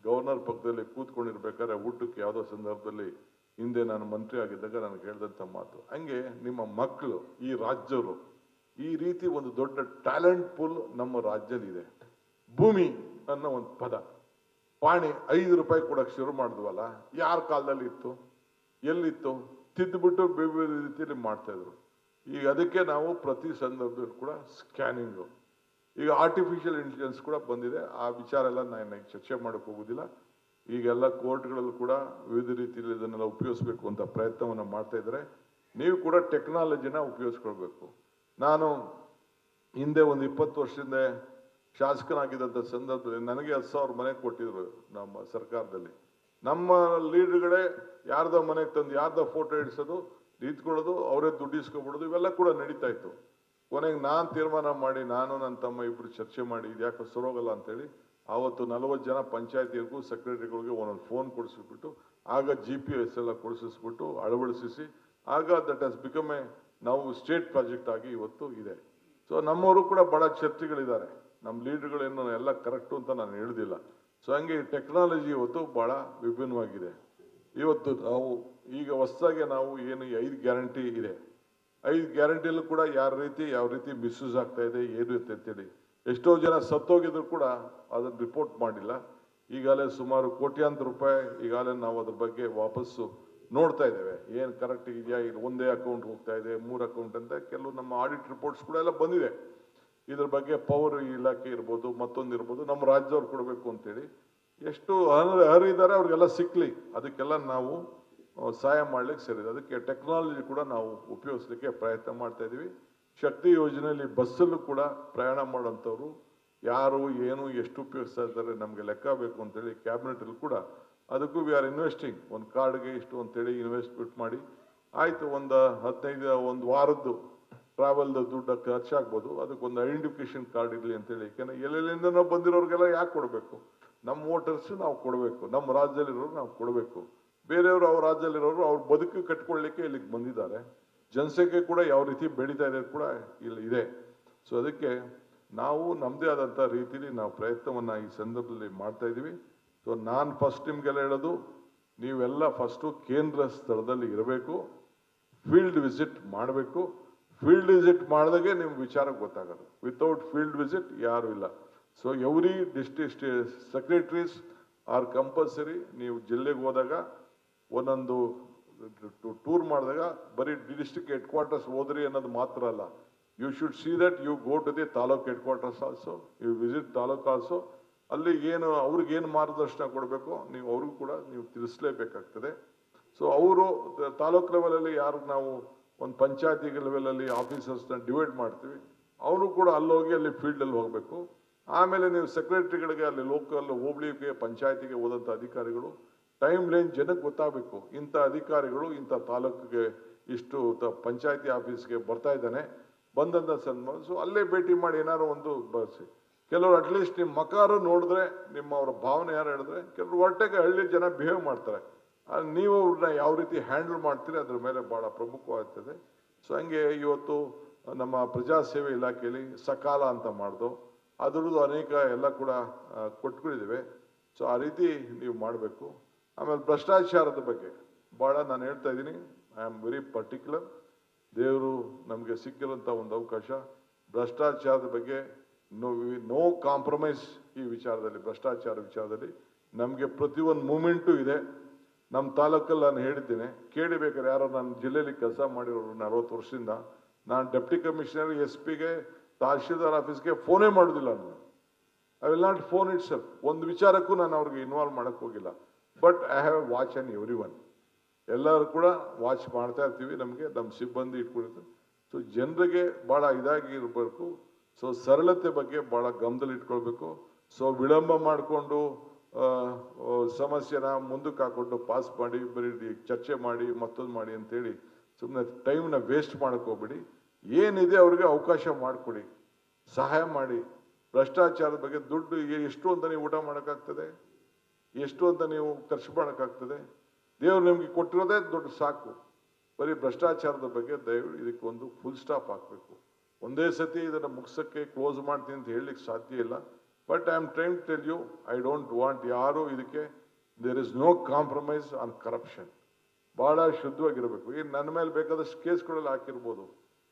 ಗವರ್ನರ್ ಪಕ್ಕದಲ್ಲಿ ಕೂತ್ಕೊಂಡಿರ್ಬೇಕಾದ್ರೆ ಊಟಕ್ಕೆ ಯಾವುದೋ ಸಂದರ್ಭದಲ್ಲಿ ಹಿಂದೆ ನಾನು ಮಂತ್ರಿ ಆಗಿದ್ದಾಗ ನನಗೆ ಹೇಳಿದಂಥ ಮಾತು. ಹಂಗೆ ನಿಮ್ಮ ಮಕ್ಕಳು, ಈ ರಾಜ್ಯರು ಈ ರೀತಿ ಒಂದು ದೊಡ್ಡ ಟ್ಯಾಲೆಂಟ್ ಪೂಲ್ ನಮ್ಮ ರಾಜ್ಯದಲ್ಲಿ ಇದೆ. ಭೂಮಿ ಅನ್ನೋ ಒಂದು ಪದ, ಪಾಣಿ 5 ರೂಪಾಯಿ ಕೊಡಕ್ಕೆ ಶುರು ಮಾಡಿದ್ವಲ್ಲ, ಯಾರ ಕಾಲದಲ್ಲಿ ಇತ್ತು, ಎಲ್ಲಿತ್ತು? ತಿದ್ದುಬಿಟ್ಟು ಬೇರೆ ಬೇರೆ ರೀತಿಯಲ್ಲಿ ಮಾಡ್ತಾ ಇದ್ರು. ಈಗ ಅದಕ್ಕೆ ನಾವು ಪ್ರತಿ ಸಂದರ್ಭದಲ್ಲೂ ಕೂಡ ಸ್ಕ್ಯಾನಿಂಗು, ಈಗ ಆರ್ಟಿಫಿಷಿಯಲ್ ಇಂಟೆಲಿಜೆನ್ಸ್ ಕೂಡ ಬಂದಿದೆ. ಆ ವಿಚಾರ ಎಲ್ಲ ನಾನು ಚರ್ಚೆ ಮಾಡೋಕೆ ಹೋಗೋದಿಲ್ಲ. ಈಗೆಲ್ಲ ಕೋರ್ಟ್ಗಳಲ್ಲೂ ಕೂಡ ವಿವಿಧ ರೀತಿಯಲ್ಲಿ ಇದನ್ನೆಲ್ಲ ಉಪಯೋಗಿಸ್ಬೇಕು ಅಂತ ಪ್ರಯತ್ನವನ್ನು ಮಾಡ್ತಾ ಇದ್ದಾರೆ. ನೀವು ಕೂಡ ಟೆಕ್ನಾಲಜಿನ ಉಪಯೋಗಿಸ್ಕೊಳ್ಬೇಕು. ನಾನು ಹಿಂದೆ ಒಂದು 20 ವರ್ಷದಿಂದ ಶಾಸಕನಾಗಿದ್ದಂಥ ಸಂದರ್ಭದಲ್ಲಿ ನನಗೆ 10,000 ಮನೆ ಕೊಟ್ಟಿದ್ರು ನಮ್ಮ ಸರ್ಕಾರದಲ್ಲಿ. ನಮ್ಮ ಲೀಡರ್ಗಳೇ ಯಾರ್ದೋ ಮನೆಗೆ ತಂದು ಯಾರ್ದೋ ಫೋಟೋ ಇಡಿಸೋದು, ನಿಂತ್ಕೊಳ್ಳೋದು, ಅವರೇ ದುಡ್ಡು ಇಸ್ಕೊಬಿಡೋದು, ಇವೆಲ್ಲ ಕೂಡ ನಡೀತಾ ಇತ್ತು. ಕೊನೆಗೆ ನಾನು ತೀರ್ಮಾನ ಮಾಡಿ, ನಾನು ನನ್ನ ತಮ್ಮ ಇಬ್ಬರು ಚರ್ಚೆ ಮಾಡಿ ಇದ್ಯಾಕೆ ಸರೋಗಲ್ಲ ಅಂತೇಳಿ ಆವತ್ತು 40 ಜನ ಪಂಚಾಯತಿಗೂ ಸೆಕ್ರೆಟರಿಗಳಿಗೆ ಒಂದೊಂದು ಫೋನ್ ಕೊಡಿಸ್ಬಿಟ್ಟು, ಆಗ GPS ಎಲ್ಲ ಕೊಡಿಸಿಸ್ಬಿಟ್ಟು ಅಳವಡಿಸಿ, ಆಗ ದಟ್ ಹ್ಯಾಸ್ ಬಿಕಮ್ ಎ ನಾವು ಸ್ಟೇಟ್ ಪ್ರಾಜೆಕ್ಟ್ ಆಗಿ ಇವತ್ತು ಇದೆ. ಸೊ ನಮ್ಮವರು ಕೂಡ ಬಹಳ ಚರ್ಚೆಗಳಿದ್ದಾರೆ. ನಮ್ಮ ಲೀಡರ್ಗಳೇನು ಎಲ್ಲ ಕರೆಕ್ಟು ಅಂತ ನಾನು ಹೇಳುದಿಲ್ಲ. ಸೊ ಹಂಗೆ ಟೆಕ್ನಾಲಜಿ ಇವತ್ತು ಬಹಳ ವಿಭಿನ್ನವಾಗಿದೆ. ಇವತ್ತು ನಾವು ಈಗ ಹೊಸದಾಗಿ ನಾವು ಏನು 5 ಗ್ಯಾರಂಟಿ ಇದೆ, 5 ಗ್ಯಾರಂಟಿಯಲ್ಲೂ ಕೂಡ ಯಾವ ರೀತಿ ಮಿಸ್ಯೂಸ್ ಆಗ್ತಾ ಇದೆ ಏನು ಅಂತೇಳಿ ಎಷ್ಟೋ ಜನ ಸತ್ತೋಗಿದ್ರು ಕೂಡ ಅದನ್ನು ರಿಪೋರ್ಟ್ ಮಾಡಿಲ್ಲ. ಈಗಾಗಲೇ ಸುಮಾರು ಕೋಟ್ಯಾಂತರ ರೂಪಾಯಿ ಈಗಾಗಲೇ ನಾವು ಅದ್ರ ಬಗ್ಗೆ ವಾಪಸ್ಸು ನೋಡ್ತಾ ಇದ್ದೇವೆ. ಏನು ಕರೆಕ್ಟ್ ಇದೆಯಾ, ಇಲ್ಲಿ ಒಂದೇ ಅಕೌಂಟ್ ಹೋಗ್ತಾ ಇದೆ, 3 ಅಕೌಂಟ್ ಅಂತ ಕೆಲವು ನಮ್ಮ ಆಡಿಟ್ ರಿಪೋರ್ಟ್ಸ್ ಕೂಡ ಎಲ್ಲ ಬಂದಿದೆ. ಇದ್ರ ಬಗ್ಗೆ ಪವರ್ ಇಲಾಖೆ ಇರ್ಬೋದು, ಮತ್ತೊಂದು ಇರ್ಬೋದು, ನಮ್ಮ ರಾಜ್ಯದವ್ರು ಕೊಡಬೇಕು ಅಂತೇಳಿ ಎಷ್ಟು ಅರ್ಹರಿದ್ದಾರೆ ಅವ್ರಿಗೆಲ್ಲ ಸಿಕ್ಲಿ, ಅದಕ್ಕೆಲ್ಲ ನಾವು ಸಹಾಯ ಮಾಡ್ಲಿಕ್ಕೆ ಸೇರಿದೆ. ಅದಕ್ಕೆ ಟೆಕ್ನಾಲಜಿ ಕೂಡ ನಾವು ಉಪಯೋಗಿಸ್ಲಿಕ್ಕೆ ಪ್ರಯತ್ನ ಮಾಡ್ತಾ ಇದೀವಿ. ಶಕ್ತಿ ಯೋಜನೆಯಲ್ಲಿ ಬಸ್ಸಲ್ಲೂ ಕೂಡ ಪ್ರಯಾಣ ಮಾಡೋಂಥವ್ರು ಯಾರು ಏನು ಎಷ್ಟು ಉಪಯೋಗಿಸ್ತಾ ಇದ್ದಾರೆ ನಮಗೆ ಲೆಕ್ಕ ಬೇಕು ಅಂತೇಳಿ ಕ್ಯಾಬಿನೆಟಲ್ಲಿ ಕೂಡ ಅದಕ್ಕೂ ವಿ ಆರ್ ಇನ್ವೆಸ್ಟಿಂಗ್. ಒಂದು ಕಾರ್ಡ್ಗೆ ಇಷ್ಟು ಅಂತೇಳಿ ಇನ್ವೆಸ್ಟ್ಮೆಂಟ್ ಮಾಡಿ ಆಯಿತು, ಒಂದು ವಾರದ್ದು ಟ್ರಾವೆಲ್ದು ದುಡ್ಡು ಖರ್ಚಾಗ್ಬೋದು, ಅದಕ್ಕೊಂದು ಐಡೆಂಟಿಫಿಕೇಶನ್ ಕಾರ್ಡ್ ಇರಲಿ ಅಂತೇಳಿ. ಯಾಕೆಂದರೆ ಎಲ್ಲೆಲ್ಲಿಂದ ನಾವು ಬಂದಿರೋರಿಗೆಲ್ಲ ಯಾಕೆ ಕೊಡಬೇಕು? ನಮ್ಮ ವೋಟರ್ಸ್ ನಾವು ಕೊಡಬೇಕು, ನಮ್ಮ ರಾಜ್ಯದಲ್ಲಿರೋರು ನಾವು ಕೊಡಬೇಕು. ಬೇರೆಯವರು ಅವ್ರ ರಾಜ್ಯದಲ್ಲಿರೋರು ಅವ್ರ ಬದುಕು ಕಟ್ಕೊಳ್ಳಿಕ್ಕೆ ಇಲ್ಲಿಗೆ ಬಂದಿದ್ದಾರೆ. ಜನಸಂಖ್ಯೆ ಕೂಡ ಯಾವ ರೀತಿ ಬೆಳೀತಾ ಇದೆ ಕೂಡ ಇಲ್ಲಿ ಇದೆ. ಸೊ ಅದಕ್ಕೆ ನಾವು ನಮ್ಮದೇ ಆದಂಥ ರೀತಿಯಲ್ಲಿ ನಾವು ಪ್ರಯತ್ನವನ್ನು ಈ ಸಂದರ್ಭದಲ್ಲಿ ಮಾಡ್ತಾ ಇದ್ದೀವಿ. ಸೊ ನಾನು ಫಸ್ಟ್ ನಿಮಗೆಲ್ಲ ಹೇಳೋದು, ನೀವೆಲ್ಲ ಫಸ್ಟು ಕೇಂದ್ರ ಸ್ಥಳದಲ್ಲಿ ಇರಬೇಕು, ಫೀಲ್ಡ್ ವಿಸಿಟ್ ಮಾಡಬೇಕು. ಫೀಲ್ಡ್ ವಿಸಿಟ್ ಮಾಡಿದಾಗೆ ನಿಮ್ಗೆ ವಿಚಾರ ಗೊತ್ತಾಗೋದು. ವಿತೌಟ್ ಫೀಲ್ಡ್ ವಿಸಿಟ್ ಯಾರೂ ಇಲ್ಲ. So every district secretaries are compulsory. ನೀವು ಜಿಲ್ಲೆಗೆ ಹೋದಾಗ ಒಂದೊಂದು ಟೂರ್ ಮಾಡಿದಾಗ ಬರೀ ಡಿಸ್ಟ್ರಿಕ್ಟ್ ಹೆಡ್ ಕ್ವಾರ್ಟರ್ಸ್ ಹೋದ್ರಿ ಅನ್ನೋದು ಮಾತ್ರ ಅಲ್ಲ, you should see that you go to the taluk headquarters also, you visit taluk also. ಅಲ್ಲಿ ಏನು ಅವ್ರಿಗೇನು ಮಾರ್ಗದರ್ಶನ ಕೊಡಬೇಕು ನೀವು ಅವ್ರಿಗೂ ಕೂಡ ನೀವು ತಿಳಿಸ್ಲೇಬೇಕಾಗ್ತದೆ. ಸೊ ಅವರು ತಾಲೂಕ್ ಲೆವೆಲಲ್ಲಿ ಯಾರು ನಾವು ಒಂದು ಪಂಚಾಯತಿ ಲೆವೆಲಲ್ಲಿ ಆಫೀಸರ್ಸ್ನ ಡಿವೈಡ್ ಮಾಡ್ತೀವಿ, ಅವರು ಕೂಡ ಅಲ್ಲೋಗಿ ಅಲ್ಲಿ ಫೀಲ್ಡಲ್ಲಿ ಹೋಗಬೇಕು. ಆಮೇಲೆ ನೀವು ಸೆಕ್ರೆಟರಿಗಳಿಗೆ ಅಲ್ಲಿ ಲೋಕಲ್ ಹೋಬಳಿಗೆ ಪಂಚಾಯತಿಗೆ ಹೋದಂಥ ಅಧಿಕಾರಿಗಳು ಟೈಮ್ ಲೈನ್ ಜನಕ್ಕೆ ಗೊತ್ತಾಗಬೇಕು. ಇಂಥ ಅಧಿಕಾರಿಗಳು ಇಂಥ ತಾಲೂಕಿಗೆ ಇಷ್ಟು ಪಂಚಾಯತಿ ಆಫೀಸ್ಗೆ ಬರ್ತಾ ಇದ್ದಾನೆ, ಬಂದಂಥ ಸಂದರ್ಭ ಸೊ ಅಲ್ಲೇ ಭೇಟಿ ಮಾಡಿ ಏನಾದ್ರು ಒಂದು ಬಳಸಿ. ಕೆಲವರು ಅಟ್ಲೀಸ್ಟ್ ನಿಮ್ಮ ಮಕಾರು ನೋಡಿದ್ರೆ ನಿಮ್ಮ ಅವರ ಭಾವನೆ ಯಾರು ಹೇಳಿದ್ರೆ, ಕೆಲವರು ಹೊರಟೆಗೆ ಹಳ್ಳಿ ಜನ ಬಿಹೇವ್ ಮಾಡ್ತಾರೆ. ನೀವು ಅವ್ರನ್ನ ಯಾವ ರೀತಿ ಹ್ಯಾಂಡಲ್ ಮಾಡ್ತೀರಿ ಅದ್ರ ಮೇಲೆ ಭಾಳ ಪ್ರಮುಖವಾಗ್ತದೆ. ಸೊ ಹಂಗೆ ಇವತ್ತು ನಮ್ಮ ಪ್ರಜಾಸೇವೆ ಇಲಾಖೆಯಲ್ಲಿ ಸಕಾಲ ಅಂತ ಮಾಡ್ದು, ಅದರದ್ದು ಅನೇಕ ಎಲ್ಲ ಕೂಡ ಕೊಟ್ಕೊಂಡಿದ್ದೇವೆ. ಸೊ ಆ ರೀತಿ ನೀವು ಮಾಡಬೇಕು. ಆಮೇಲೆ ಭ್ರಷ್ಟಾಚಾರದ ಬಗ್ಗೆ ಭಾಳ ನಾನು ಹೇಳ್ತಾ ಇದ್ದೀನಿ, ಐ ಆಮ್ ವೆರಿ ಪರ್ಟಿಕ್ಯುಲರ್. ದೇವರು ನಮಗೆ ಸಿಕ್ಕಿರೋಂಥ ಒಂದು ಅವಕಾಶ. ಭ್ರಷ್ಟಾಚಾರದ ಬಗ್ಗೆ ನೋ ಕಾಂಪ್ರಮೈಸ್. ಈ ವಿಚಾರದಲ್ಲಿ ಭ್ರಷ್ಟಾಚಾರ ವಿಚಾರದಲ್ಲಿ ನಮಗೆ ಪ್ರತಿಯೊಂದು ಮೂಮೆಂಟು ಇದೆ. ನಮ್ಮ ತಾಲೂಕಲ್ಲಿ ನಾನು ಹೇಳಿದ್ದೇನೆ, ಕೇಳಿಬೇಕಾದ್ರೆ ಯಾರೋ ನಾನು ಜಿಲ್ಲೆಯಲ್ಲಿ ಕೆಲಸ ಮಾಡಿರೋರು 40 ವರ್ಷದಿಂದ, ನಾನು ಡೆಪ್ಟಿ ಕಮಿಷನರ್, SP ಗೆ, ತಹಶೀಲ್ದಾರ್ ಆಫೀಸ್ಗೆ ಫೋನೇ ಮಾಡೋದಿಲ್ಲ. ನಾನು I will not phone it self. ಒಂದು ವಿಚಾರಕ್ಕೂ ನಾನು ಅವ್ರಿಗೆ ಇನ್ವಾಲ್ವ್ ಮಾಡೋಕ್ಕೆ ಹೋಗಿಲ್ಲ. But I have watch on every one. ಎಲ್ಲರೂ ಕೂಡ ವಾಚ್ ಮಾಡ್ತಾ ಇರ್ತೀವಿ. ನಮಗೆ ನಮ್ಮ ಸಿಬ್ಬಂದಿ ಇಟ್ಕೊಂಡಿರ್ತಾರೆ. ಸೊ ಜನರಿಗೆ ಭಾಳ ಇದಾಗಿ ಇರಬೇಕು. ಸೊ ಸರಳತೆ ಬಗ್ಗೆ ಭಾಳ ಗಮನದಲ್ಲಿ ಇಟ್ಕೊಳ್ಬೇಕು. ಸೊ ವಿಳಂಬ ಮಾಡಿಕೊಂಡು ಸಮಸ್ಯೆನ ಮುಂದಕ್ಕೆ ಹಾಕೊಂಡು ಪಾಸ್ ಮಾಡಿ ಬರೀ ಚರ್ಚೆ ಮಾಡಿ ಮತ್ತೊಂದು ಮಾಡಿ ಅಂತೇಳಿ ಸುಮ್ಮನೆ ಟೈಮ್ನ ವೇಸ್ಟ್ ಮಾಡೋಕ್ಕೆ ಹೋಗ್ಬೇಡಿ. ಏನಿದೆ ಅವ್ರಿಗೆ ಅವಕಾಶ ಮಾಡಿಕೊಡಿ, ಸಹಾಯ ಮಾಡಿ. ಭ್ರಷ್ಟಾಚಾರದ ಬಗ್ಗೆ ದುಡ್ಡು ಎಷ್ಟು ಅಂತ ನೀವು ಊಟ ಮಾಡೋಕ್ಕಾಗ್ತದೆ, ಎಷ್ಟು ಅಂತ ನೀವು ಖರ್ಚು ಮಾಡೋಕ್ಕಾಗ್ತದೆ? ದೇವರು ನಿಮಗೆ ಕೊಟ್ಟಿರೋದೇ ದೊಡ್ಡ ಸಾಕು. ಬರೀ ಭ್ರಷ್ಟಾಚಾರದ ಬಗ್ಗೆ ದಯವಿಟ್ಟು ಇದಕ್ಕೊಂದು ಫುಲ್ ಸ್ಟಾಪ್ ಹಾಕಬೇಕು. ಒಂದೇ ಸತಿ ಇದನ್ನು ಮುಗಿಸೋಕ್ಕೆ ಕ್ಲೋಸ್ ಮಾಡ್ತೀನಿ ಅಂತ ಹೇಳಲಿಕ್ಕೆ ಸಾಧ್ಯ ಇಲ್ಲ. But I am trying to tell you, I don't want ಯಾರು ಇದಕ್ಕೆ there is no compromise on corruption. ಭಾಳ ಶುದ್ಧವಾಗಿರಬೇಕು. ಈಗ ನನ್ನ ಮೇಲೆ ಬೇಕಾದಷ್ಟು ಕೇಸ್ಗಳೆಲ್ಲ ಹಾಕಿರ್ಬೋದು.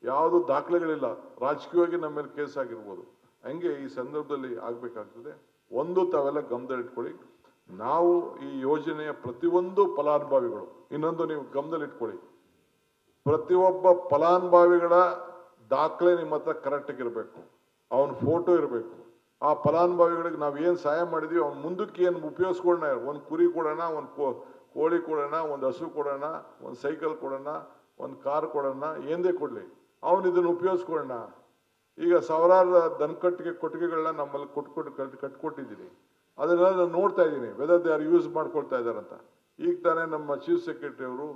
ಯಾವುದು ದಾಖಲೆಗಳಿಲ್ಲ. ರಾಜಕೀಯವಾಗಿ ನಮ್ಮ ಮೇಲೆ ಕೇಸ್ ಆಗಿರ್ಬೋದು. ಹಂಗೆ ಈ ಸಂದರ್ಭದಲ್ಲಿ ಆಗ್ಬೇಕಾಗ್ತದೆ. ಒಂದು ತಾವೆಲ್ಲ ಗಮನದಲ್ಲಿಟ್ಕೊಳ್ಳಿ, ನಾವು ಈ ಯೋಜನೆಯ ಪ್ರತಿಯೊಂದು ಫಲಾನುಭವಿಗಳು, ಇನ್ನೊಂದು ನೀವು ಗಮನದಲ್ಲಿಟ್ಕೊಳ್ಳಿ, ಪ್ರತಿಯೊಬ್ಬ ಫಲಾನುಭವಿಗಳ ದಾಖಲೆ ನಿಮ್ಮ ಹತ್ರ ಕರೆಕ್ಟಾಗಿ ಇರಬೇಕು. ಅವನ ಫೋಟೋ ಇರಬೇಕು. ಆ ಫಲಾನುಭವಿಗಳಿಗೆ ನಾವು ಏನು ಸಹಾಯ ಮಾಡಿದೀವಿ ಅವ್ನು ಮುಂದಕ್ಕೆ ಏನು ಉಪಯೋಗಿಸ್ಕೊಳ್ಳೋಣ. ಒಂದು ಕುರಿ ಕೊಡೋಣ, ಒಂದು ಕೋಳಿ ಕೊಡೋಣ, ಒಂದು ಹಸು ಕೊಡೋಣ, ಒಂದು ಸೈಕಲ್ ಕೊಡೋಣ, ಒಂದು ಕಾರ್ ಕೊಡೋಣ, ಏನದೇ ಕೊಡಲಿ, ಅವನು ಇದನ್ನು ಉಪಯೋಗಿಸ್ಕೊಳ್ಳೋಣ. ಈಗ ಸಾವಿರಾರು ಕೊಟ್ಟಿಗೆಗಳನ್ನ ನಮ್ಮಲ್ಲಿ ಕಟ್ಕೊಟ್ಟಿದ್ದೀನಿ. ಅದನ್ನೆಲ್ಲ ನಾನು ನೋಡ್ತಾ ಇದ್ದೀನಿ, ವೆದರ್ ದೇ ಆರ್ ಯೂಸ್ ಮಾಡ್ಕೊಳ್ತಾ ಇದ್ದಾರಂತ. ಈಗ ತಾನೇ ನಮ್ಮ ಚೀಫ್ ಸೆಕ್ರೆಟರಿ ಅವರು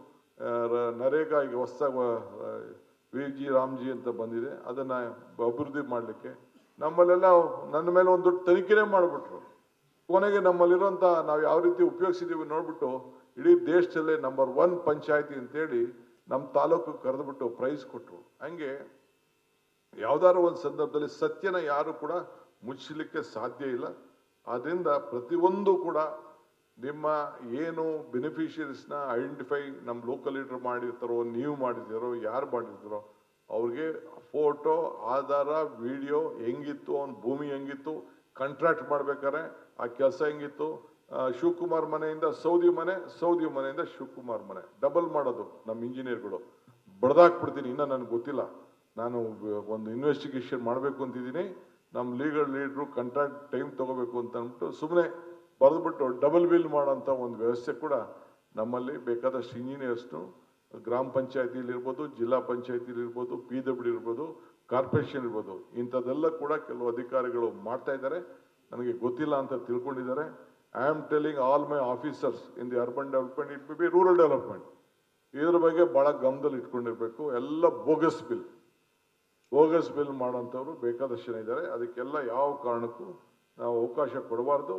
ನರೇಗಾ ಈಗ ಹೊಸದಾಗಿ ವಿ ರಾಮ್ಜಿ ಅಂತ ಬಂದಿದೆ, ಅದನ್ನು ಅಭಿವೃದ್ಧಿ ಮಾಡಲಿಕ್ಕೆ ನಮ್ಮಲ್ಲೆಲ್ಲ ನನ್ನ ಮೇಲೆ ಒಂದು ದೊಡ್ಡ ತನಿಖೆನೇ ಮಾಡಿಬಿಟ್ರು. ಕೊನೆಗೆ ನಮ್ಮಲ್ಲಿರುವಂಥ ನಾವು ಯಾವ ರೀತಿ ಉಪಯೋಗಿಸಿದ್ದೀವಿ ನೋಡ್ಬಿಟ್ಟು ಇಡೀ ದೇಶದಲ್ಲೇ ನಂಬರ್ 1 ಪಂಚಾಯತಿ ಅಂತೇಳಿ ನಮ್ಮ ತಾಲೂಕು ಕರೆದುಬಿಟ್ಟು ಪ್ರೈಸ್ ಕೊಟ್ಟರು. ಹಂಗೆ ಯಾವ್ದಾದ್ರು ಒಂದು ಸಂದರ್ಭದಲ್ಲಿ ಸತ್ಯನ ಯಾರು ಕೂಡ ಮುಚ್ಚಲಿಕ್ಕೆ ಸಾಧ್ಯ ಇಲ್ಲ. ಆದ್ದರಿಂದ ಪ್ರತಿಯೊಂದು ಕೂಡ ನಿಮ್ಮ ಏನು ಬೆನಿಫಿಷರೀಸ್ನ ಐಡೆಂಟಿಫೈ ನಮ್ಮ ಲೋಕಲ್ ಲೀಡರ್ ಮಾಡಿರ್ತಾರೋ, ನೀವು ಮಾಡಿರ್ತಾರೋ, ಯಾರು ಮಾಡಿರ್ತಾರೋ ಅವ್ರಿಗೆ ಫೋಟೋ, ಆಧಾರ, ವಿಡಿಯೋ ಹೆಂಗಿತ್ತು, ಅವ್ನ ಭೂಮಿ ಹೆಂಗಿತ್ತು, ಕಾಂಟ್ರಾಕ್ಟ್ ಮಾಡ್ಬೇಕಾರೆ ಆ ಕೆಲಸ ಹೆಂಗಿತ್ತು, ಶಿವಕುಮಾರ್ ಮನೆಯಿಂದ ಸೌದಿ ಮನೆಯಿಂದ ಶಿವಕುಮಾರ್ ಮನೆ ಡಬಲ್ ಮಾಡೋದು ನಮ್ಮ ಇಂಜಿನಿಯರ್ಗಳು ಬಡ್ದಾಕ್ಬಿಡ್ತೀನಿ. ಇನ್ನೂ ನನಗೆ ಗೊತ್ತಿಲ್ಲ, ನಾನು ಒಂದು ಇನ್ವೆಸ್ಟಿಗೇಷನ್ ಮಾಡಬೇಕು ಅಂತಿದ್ದೀನಿ. ನಮ್ಮ ಲೀಗಲ್ ಲೀಡ್ರು ಕಾಂಟ್ರಾಕ್ಟ್ ಟೈಮ್ ತೊಗೋಬೇಕು ಅಂತ ಅಂದ್ಬಿಟ್ಟು ಸುಮ್ಮನೆ ಬರೆದ್ಬಿಟ್ಟು ಡಬಲ್ ಬಿಲ್ ಮಾಡೋಂಥ ಒಂದು ವ್ಯವಸ್ಥೆ ಕೂಡ ನಮ್ಮಲ್ಲಿ ಬೇಕಾದಷ್ಟು ಇಂಜಿನಿಯರ್ಸ್ನು ಗ್ರಾಮ ಪಂಚಾಯತಿಲಿ ಇರ್ಬೋದು, ಜಿಲ್ಲಾ ಪಂಚಾಯತಿಲಿ ಇರ್ಬೋದು, PW ಇರ್ಬೋದು, ಕಾರ್ಪೊರೇಷನ್ ಇರ್ಬೋದು, ಇಂಥದ್ದೆಲ್ಲ ಕೂಡ ಕೆಲವು ಅಧಿಕಾರಿಗಳು ಮಾಡ್ತಾ ಇದ್ದಾರೆ. ನನಗೆ ಗೊತ್ತಿಲ್ಲ ಅಂತ ತಿಳ್ಕೊಂಡಿದ್ದಾರೆ. I am telling all my officers in the urban development, it may be rural development, ಇದ್ರ ಬಗ್ಗೆ ಭಾಳ ಗಮನದಲ್ಲಿ ಇಟ್ಕೊಂಡಿರ್ಬೇಕು. ಎಲ್ಲ ಬೋಗಸ್ ಬಿಲ್ ಮಾಡೋಂಥವ್ರು ಬೇಕಾದಷ್ಟು ಜನ ಇದ್ದಾರೆ. ಅದಕ್ಕೆಲ್ಲ ಯಾವ ಕಾರಣಕ್ಕೂ ನಾವು ಅವಕಾಶ ಕೊಡಬಾರ್ದು.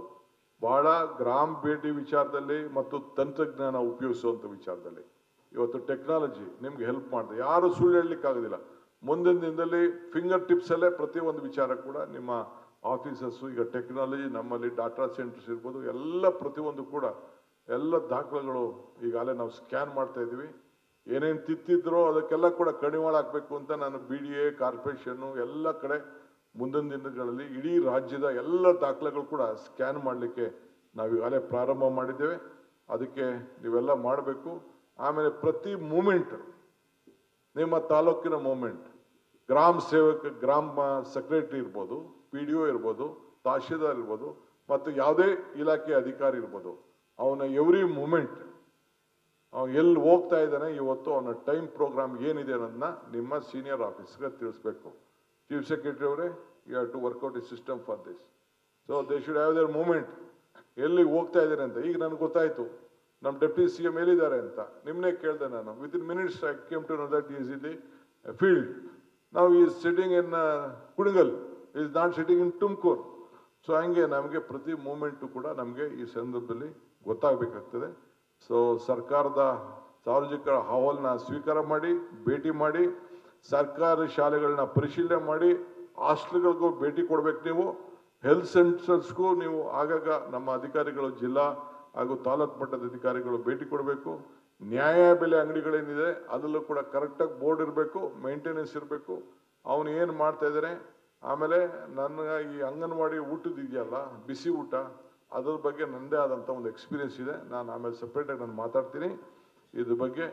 ಭಾಳ ಗ್ರಾಮ ಭೇಟಿ ವಿಚಾರದಲ್ಲಿ ಮತ್ತು ತಂತ್ರಜ್ಞಾನ ಉಪಯೋಗಿಸುವಂಥ ವಿಚಾರದಲ್ಲಿ ಇವತ್ತು ಟೆಕ್ನಾಲಜಿ ನಿಮ್ಗೆ ಹೆಲ್ಪ್ ಮಾಡಿದೆ. ಯಾರು ಸುಳ್ಳು ಹೇಳಲಿಕ್ಕಾಗೋದಿಲ್ಲ. ಮುಂದಿನ ದಿನದಲ್ಲಿ ಫಿಂಗರ್ ಟಿಪ್ಸಲ್ಲೇ ಪ್ರತಿಯೊಂದು ವಿಚಾರ ಕೂಡ ನಿಮ್ಮ ಆಫೀಸರ್ಸು, ಈಗ ಟೆಕ್ನಾಲಜಿ ನಮ್ಮಲ್ಲಿ ಡಾಟಾ ಸೆಂಟರ್ಸ್ ಇರ್ಬೋದು, ಎಲ್ಲ ಪ್ರತಿಯೊಂದು ಕೂಡ ಎಲ್ಲ ದಾಖಲೆಗಳು ಈಗಾಗಲೇ ನಾವು ಸ್ಕ್ಯಾನ್ ಮಾಡ್ತಾ ಇದ್ದೀವಿ. ಏನೇನು ತಿತ್ತಿದ್ರೋ ಅದಕ್ಕೆಲ್ಲ ಕೂಡ ಕಡಿವಾಳ ಹಾಕಬೇಕು ಅಂತ ನಾನು BDA, ಕಾರ್ಪೊರೇಷನ್ನು ಎಲ್ಲ ಕಡೆ ಮುಂದಿನ ದಿನಗಳಲ್ಲಿ ಇಡೀ ರಾಜ್ಯದ ಎಲ್ಲ ದಾಖಲೆಗಳು ಕೂಡ ಸ್ಕ್ಯಾನ್ ಮಾಡಲಿಕ್ಕೆ ನಾವು ಈಗಾಗಲೇ ಪ್ರಾರಂಭ ಮಾಡಿದ್ದೇವೆ. ಅದಕ್ಕೆ ನೀವೆಲ್ಲ ಮಾಡಬೇಕು. ಆಮೇಲೆ ಪ್ರತಿ ಮೂಮೆಂಟ್, ನಿಮ್ಮ ತಾಲೂಕಿನ ಮೂಮೆಂಟ್, ಗ್ರಾಮ ಸೇವಕ, ಗ್ರಾಮ ಸೆಕ್ರೆಟರಿ ಇರ್ಬೋದು, PDO ಇರ್ಬೋದು, ತಹಶೀಲ್ದಾರ್ ಇರ್ಬೋದು, ಮತ್ತು ಯಾವುದೇ ಇಲಾಖೆ ಅಧಿಕಾರಿ ಇರ್ಬೋದು, ಅವನ ಎವ್ರಿ ಮೂಮೆಂಟ್ ಅವನು ಎಲ್ಲಿ ಹೋಗ್ತಾ ಇದ್ದಾನೆ, ಇವತ್ತು ಅವನ ಟೈಮ್ ಪ್ರೋಗ್ರಾಮ್ ಏನಿದೆ ಅನ್ನೋದನ್ನ ನಿಮ್ಮ ಸೀನಿಯರ್ ಆಫೀಸರ್ಗೆ ತಿಳಿಸ್ಬೇಕು. ಚೀಫ್ ಸೆಕ್ರೆಟರಿ ಅವರೇ, you have to work out a system for this. So they should have their movement, ಎಲ್ಲಿ ಹೋಗ್ತಾ ಇದ್ದಾರೆ ಅಂತ. ಈಗ ನನಗೆ ಗೊತ್ತಾಯಿತು ನಮ್ಮ ಡೆಪ್ಯೂಟಿ CM ಎಲ್ಲಿದ್ದಾರೆ ಅಂತ. ನಿಮ್ಮನ್ನೇ ಕೇಳಿದೆ ನಾನು. Within minutes I came to know that is in the field. ನಾವು is sitting in Kunigal, is not sitting in Tumakuru. So ಹಂಗೆ ನಮಗೆ ಪ್ರತಿ ಮೂಮೆಂಟು ಕೂಡ ನಮಗೆ ಈ ಸಂದರ್ಭದಲ್ಲಿ ಗೊತ್ತಾಗಬೇಕಾಗ್ತದೆ. ಸೊ ಸರ್ಕಾರದ ಸಾರ್ವಜನಿಕರ ಅಹವಾಲನ್ನ ಸ್ವೀಕಾರ ಮಾಡಿ, ಭೇಟಿ ಮಾಡಿ, ಸರ್ಕಾರಿ ಶಾಲೆಗಳನ್ನ ಪರಿಶೀಲನೆ ಮಾಡಿ, ಹಾಸ್ಟೆಲ್ಗಳಿಗೂ ಭೇಟಿ ಕೊಡ್ಬೇಕು. ನೀವು ಹೆಲ್ತ್ ಸೆಂಟರ್ಸ್ಗೂ ನೀವು ಆಗಾಗ ನಮ್ಮ ಅಧಿಕಾರಿಗಳು, ಜಿಲ್ಲಾ ಹಾಗೂ ತಾಲೂಕು ಮಟ್ಟದ ಅಧಿಕಾರಿಗಳು ಭೇಟಿ ಕೊಡಬೇಕು. ನ್ಯಾಯಬೆಲೆ ಅಂಗಡಿಗಳೇನಿದೆ ಅದರಲ್ಲೂ ಕೂಡ ಕರೆಕ್ಟಾಗಿ ಬೋರ್ಡ್ ಇರಬೇಕು, ಮೇಂಟೆನೆನ್ಸ್ ಇರಬೇಕು, ಅವನು ಏನು ಮಾಡ್ತಾ ಇದ್ದಾನೆ. ಆಮೇಲೆ ನನ್ನ ಈ ಅಂಗನವಾಡಿ ಊಟದ ಇದೆಯಲ್ಲ, ಬಿಸಿ ಊಟ, ಅದ್ರ ಬಗ್ಗೆ ನನ್ನದೇ ಆದಂಥ ಒಂದು ಎಕ್ಸ್ಪೀರಿಯನ್ಸ್ ಇದೆ. ನಾನು ಆಮೇಲೆ ಸಪ್ರೇಟಾಗಿ ನಾನು ಮಾತಾಡ್ತೀನಿ ಇದ್ರ ಬಗ್ಗೆ.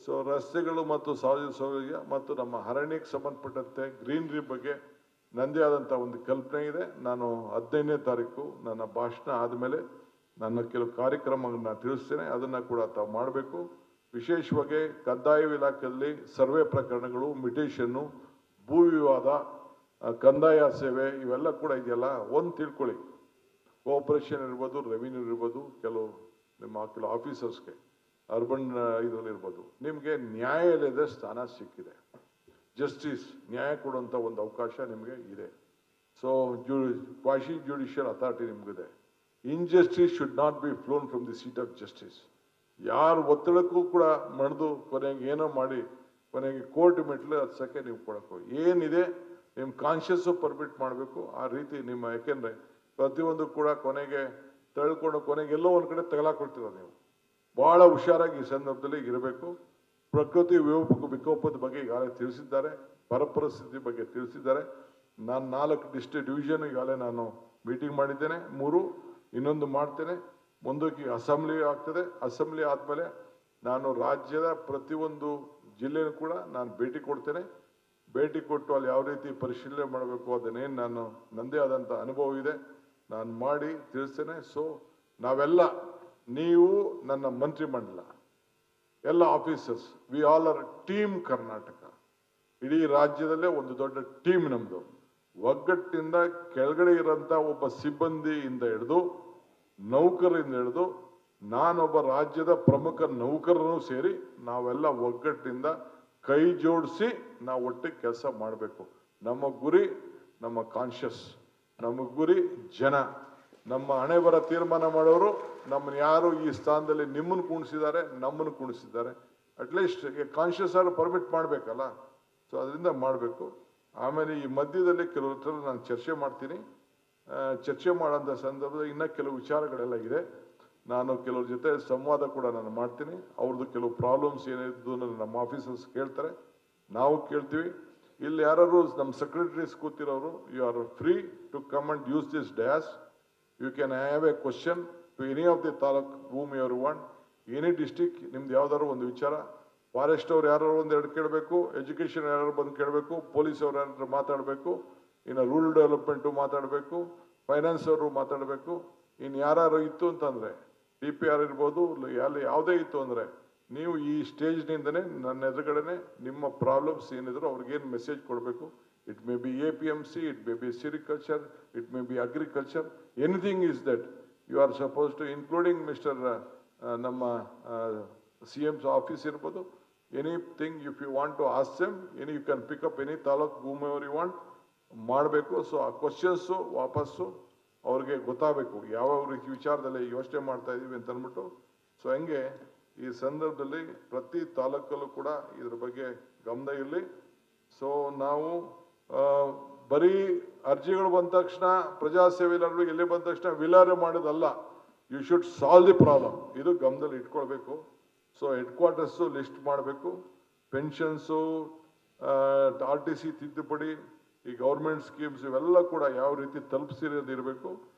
ಸೊ ರಸ್ತೆಗಳು ಮತ್ತು ಸಾರ್ವಜನಿಕ ಸೌಲಭ್ಯ ಮತ್ತು ನಮ್ಮ ಅರಣ್ಯಕ್ಕೆ ಸಂಬಂಧಪಟ್ಟಂತೆ ಗ್ರೀನರಿ ಬಗ್ಗೆ ನನ್ನದೇ ಆದಂಥ ಒಂದು ಕಲ್ಪನೆ ಇದೆ. ನಾನು 15ನೇ ತಾರೀಕು ನನ್ನ ಭಾಷಣ ಆದಮೇಲೆ ನನ್ನ ಕೆಲವು ಕಾರ್ಯಕ್ರಮಗಳನ್ನ ತಿಳಿಸ್ತೇನೆ, ಅದನ್ನು ಕೂಡ ತಾವು ಮಾಡಬೇಕು. ವಿಶೇಷವಾಗಿ ಕಂದಾಯ ಇಲಾಖೆಯಲ್ಲಿ ಸರ್ವೆ ಪ್ರಕರಣಗಳು, ಮಿಟೇಷನ್ನು, ಭೂ ವಿವಾದ, ಕಂದಾಯ ಸೇವೆ ಇವೆಲ್ಲ ಕೂಡ ಇದೆಯಲ್ಲ, ಒಂದು ತಿಳ್ಕೊಳ್ಳಿ. ಕೋಆಪರೇಷನ್ ಇರ್ಬೋದು, ರೆವಿನ್ಯೂ ಇರ್ಬೋದು, ಕೆಲವು ಆಫೀಸರ್ಸ್ಗೆ ಅರ್ಬನ್ ಇದರಲ್ಲಿ ಇರ್ಬೋದು, ನಿಮಗೆ ನ್ಯಾಯಾಲಯದ ಸ್ಥಾನ ಸಿಕ್ಕಿದೆ. ಜಸ್ಟಿಸ್, ನ್ಯಾಯ ಕೊಡುವಂಥ ಒಂದು ಅವಕಾಶ ನಿಮಗೆ ಇದೆ. ಸೊ ಕ್ವಾಶಿ ಜುಡಿಷಿಯಲ್ ಅಥಾರಿಟಿ ನಿಮಗಿದೆ. Injustice should not be flown from the seat of justice. ಯಾರು ಒತ್ತಡಕ್ಕೂ ಕೂಡ ಮಣಿದು ಕೊನೆಗೆ ಏನೋ ಮಾಡಿ ಕೊನೆಗೆ ಕೋರ್ಟ್ ಮೆಟ್ಲು ಹತ್ಸಕ್ಕೆ ನೀವು ಕೊಡೋಕ್ಕೋ ಏನಿದೆ ನಿಮ್ಮ ಕಾನ್ಷಿಯಸ್ಸು ಪರ್ಮಿಟ್ ಮಾಡಬೇಕು. ಆ ರೀತಿ ನಿಮ್ಮ, ಯಾಕೆಂದರೆ ಪ್ರತಿಯೊಂದು ಕೂಡ ಕೊನೆಗೆ ತಳ್ಕೊಂಡು ಕೊನೆಗೆ ಎಲ್ಲೋ ಒಂದು ಕಡೆ ತಗಲಾಕೊಳ್ತೀರ. ನೀವು ಭಾಳ ಹುಷಾರಾಗಿ ಈ ಸಂದರ್ಭದಲ್ಲಿ ಇರಬೇಕು. ಪ್ರಕೃತಿ ವಿಕೋಪದ ಬಗ್ಗೆ ಈಗಾಗಲೇ ತಿಳಿಸಿದ್ದಾರೆ, ಬರ ಪರಿಸ್ಥಿತಿ ಬಗ್ಗೆ ತಿಳಿಸಿದ್ದಾರೆ. ನಾನು 4 ಡಿಸ್ಟ್ರಿಕ್ಟ್ ಡಿವಿಷನ್ ಈಗಾಗಲೇ ನಾನು ಮೀಟಿಂಗ್ ಮಾಡಿದ್ದೇನೆ, 3 ಇನ್ನೊಂದು ಮಾಡ್ತೇನೆ. ಮುಂದಕ್ಕೆ ಅಸೆಂಬ್ಲಿ ಆಗ್ತದೆ. ಅಸೆಂಬ್ಲಿ ಆದಮೇಲೆ ನಾನು ರಾಜ್ಯದ ಪ್ರತಿಯೊಂದು ಜಿಲ್ಲೆನೂ ಕೂಡ ನಾನು ಭೇಟಿ ಕೊಡ್ತೇನೆ. ಭೇಟಿ ಕೊಟ್ಟು ಅಲ್ಲಿ ಯಾವ ರೀತಿ ಪರಿಶೀಲನೆ ಮಾಡಬೇಕು ಅದನ್ನೇನು ನಾನು ನನ್ನದೇ ಆದಂಥ ಅನುಭವ ಇದೆ, ನಾನು ಮಾಡಿ ತಿಳಿಸ್ತೇನೆ. ಸೊ ನಾವೆಲ್ಲ, ನೀವು ನನ್ನ ಮಂತ್ರಿಮಂಡಲ, ಎಲ್ಲ officers, we all are team Karnataka. ಇಡೀ ರಾಜ್ಯದಲ್ಲೇ ಒಂದು ದೊಡ್ಡ ಟೀಮ್ ನಮ್ಮದು. ಒಗ್ಗಟ್ಟಿನಿಂದ ಕೆಳಗಡೆ ಇರೋಂಥ ಒಬ್ಬ ಸಿಬ್ಬಂದಿಯಿಂದ ಹಿಡಿದು ನೌಕರರಿಂದ ಹಿಡಿದು ನಾನೊಬ್ಬ ರಾಜ್ಯದ ಪ್ರಮುಖ ನೌಕರರು ಸೇರಿ ನಾವೆಲ್ಲ ಒಗ್ಗಟ್ಟಿನಿಂದ ಕೈ ಜೋಡಿಸಿ ನಾವು ಒಟ್ಟಿಗೆ ಕೆಲಸ ಮಾಡಬೇಕು. ನಮ್ಮ ಗುರಿ, ನಮ್ಮ ಕಾನ್ಷಿಯಸ್, ನಮ್ಮ ಗುರಿ ಜನ. ನಮ್ಮ ಹಣೆ ಬರ ತೀರ್ಮಾನ ಮಾಡೋರು ನಮ್ಮನ್ನು ಯಾರು ಈ ಸ್ಥಾನದಲ್ಲಿ ನಿಮ್ಮನ್ನು ಕುಣಿಸಿದ್ದಾರೆ, ನಮ್ಮನ್ನು ಕುಣಿಸಿದ್ದಾರೆ. ಅಟ್ಲೀಸ್ಟ್ ಕಾನ್ಷಿಯಸ್ ಆಗಿ ಪರ್ಮಿಟ್ ಮಾಡಬೇಕಲ್ಲ. ಸೊ ಅದರಿಂದ ಮಾಡಬೇಕು. ಆಮೇಲೆ ಈ ಮಧ್ಯದಲ್ಲಿ ಕೆಲವ್ರ ಹತ್ರ ನಾನು ಚರ್ಚೆ ಮಾಡ್ತೀನಿ. ಚರ್ಚೆ ಮಾಡೋಂಥ ಸಂದರ್ಭದಲ್ಲಿ ಇನ್ನೂ ಕೆಲವು ವಿಚಾರಗಳೆಲ್ಲ ಇದೆ. ನಾನು ಕೆಲವ್ರ ಜೊತೆ ಸಂವಾದ ಕೂಡ ನಾನು ಮಾಡ್ತೀನಿ. ಅವ್ರದ್ದು ಕೆಲವು ಪ್ರಾಬ್ಲಮ್ಸ್ ಏನಿದ್ದು ನಮ್ಮ ಆಫೀಸರ್ಸ್ ಕೇಳ್ತಾರೆ, ನಾವು ಕೇಳ್ತೀವಿ. ಇಲ್ಲಿ ಯಾರು ನಮ್ಮ ಸೆಕ್ರೆಟರೀಸ್ ಕೂತಿರೋರು, you are free to come and use this dais. You can have a question to any of the taluk whom you want, any district. ನಿಮ್ದು ಯಾವ್ದಾದ್ರು ಒಂದು ವಿಚಾರ, ಫಾರೆಸ್ಟ್ ಅವ್ರು ಯಾರು ಒಂದೆರಡು ಕೇಳಬೇಕು, ಎಜುಕೇಷನ್ ಯಾರು ಬಂದು ಕೇಳಬೇಕು, ಪೊಲೀಸ್ ಅವ್ರು ಯಾರು ಮಾತಾಡಬೇಕು, ಇನ್ನು ರೂರಲ್ ಡೆವಲಪ್ಮೆಂಟು ಮಾತಾಡಬೇಕು, ಫೈನಾನ್ಸ್ ಅವರು ಮಾತಾಡಬೇಕು. ಇನ್ನು ಯಾರು ಇತ್ತು ಅಂತಂದರೆ DPR ಇರ್ಬೋದು, ಯಾವುದೇ ಇತ್ತು ಅಂದರೆ ನೀವು ಈ ಸ್ಟೇಜ್ನಿಂದನೇ ನನ್ನ ಎದುರುಗಡೆನೆ ನಿಮ್ಮ ಪ್ರಾಬ್ಲಮ್ಸ್ ಏನಿದ್ರು ಅವ್ರಿಗೇನು ಮೆಸೇಜ್ ಕೊಡಬೇಕು. It may be APMC, it may be sericulture, it may be agriculture, anything is that you are suppose to, including mister ನಮ್ಮ CM's ಆಫೀಸ್ ಇರ್ಬೋದು. Anything if you want to ask them, you can pick up any taluk whomever you want ಮಾಡಬೇಕು. So ಆ questions ವಾಪಸ್ಸು ಅವ್ರಿಗೆ ಗೊತ್ತಾಗಬೇಕು ಯಾವ ರೀತಿ ವಿಚಾರದಲ್ಲಿ ಯೋಚನೆ ಮಾಡ್ತಾ ಇದ್ದೀವಿ ಅಂತ ಅಂದ್ಬಿಟ್ಟು. ಸೊ ಹಂಗೆ ಈ ಸಂದರ್ಭದಲ್ಲಿ ಪ್ರತಿ ತಾಲೂಕಲ್ಲೂ ಕೂಡ ಇದ್ರ ಬಗ್ಗೆ ಗಮನ ಇರಲಿ. ಸೊ ನಾವು ಬರೀ ಅರ್ಜಿಗಳು ಬಂದ ತಕ್ಷಣ ಪ್ರಜಾಸೇವೆಲ್ಲರೂ ಎಲ್ಲಿ ಬಂದ ತಕ್ಷಣ ವಿಲೇವಾರಿ ಮಾಡೋದಲ್ಲ. You should solve the problem. ಇದು ಗಮನದಲ್ಲಿ ಇಟ್ಕೊಳ್ಬೇಕು. ಸೊ ಹೆಡ್ ಕ್ವಾರ್ಟರ್ಸು ಲಿಸ್ಟ್ ಮಾಡಬೇಕು. ಪೆನ್ಷನ್ಸು, RTC ತಿದ್ದುಪಡಿ, ಈ ಗೌರ್ಮೆಂಟ್ ಸ್ಕೀಮ್ಸ್ ಇವೆಲ್ಲ ಕೂಡ ಯಾವ ರೀತಿ ತಲುಪಿಸಿರೋದು ಇರಬೇಕು.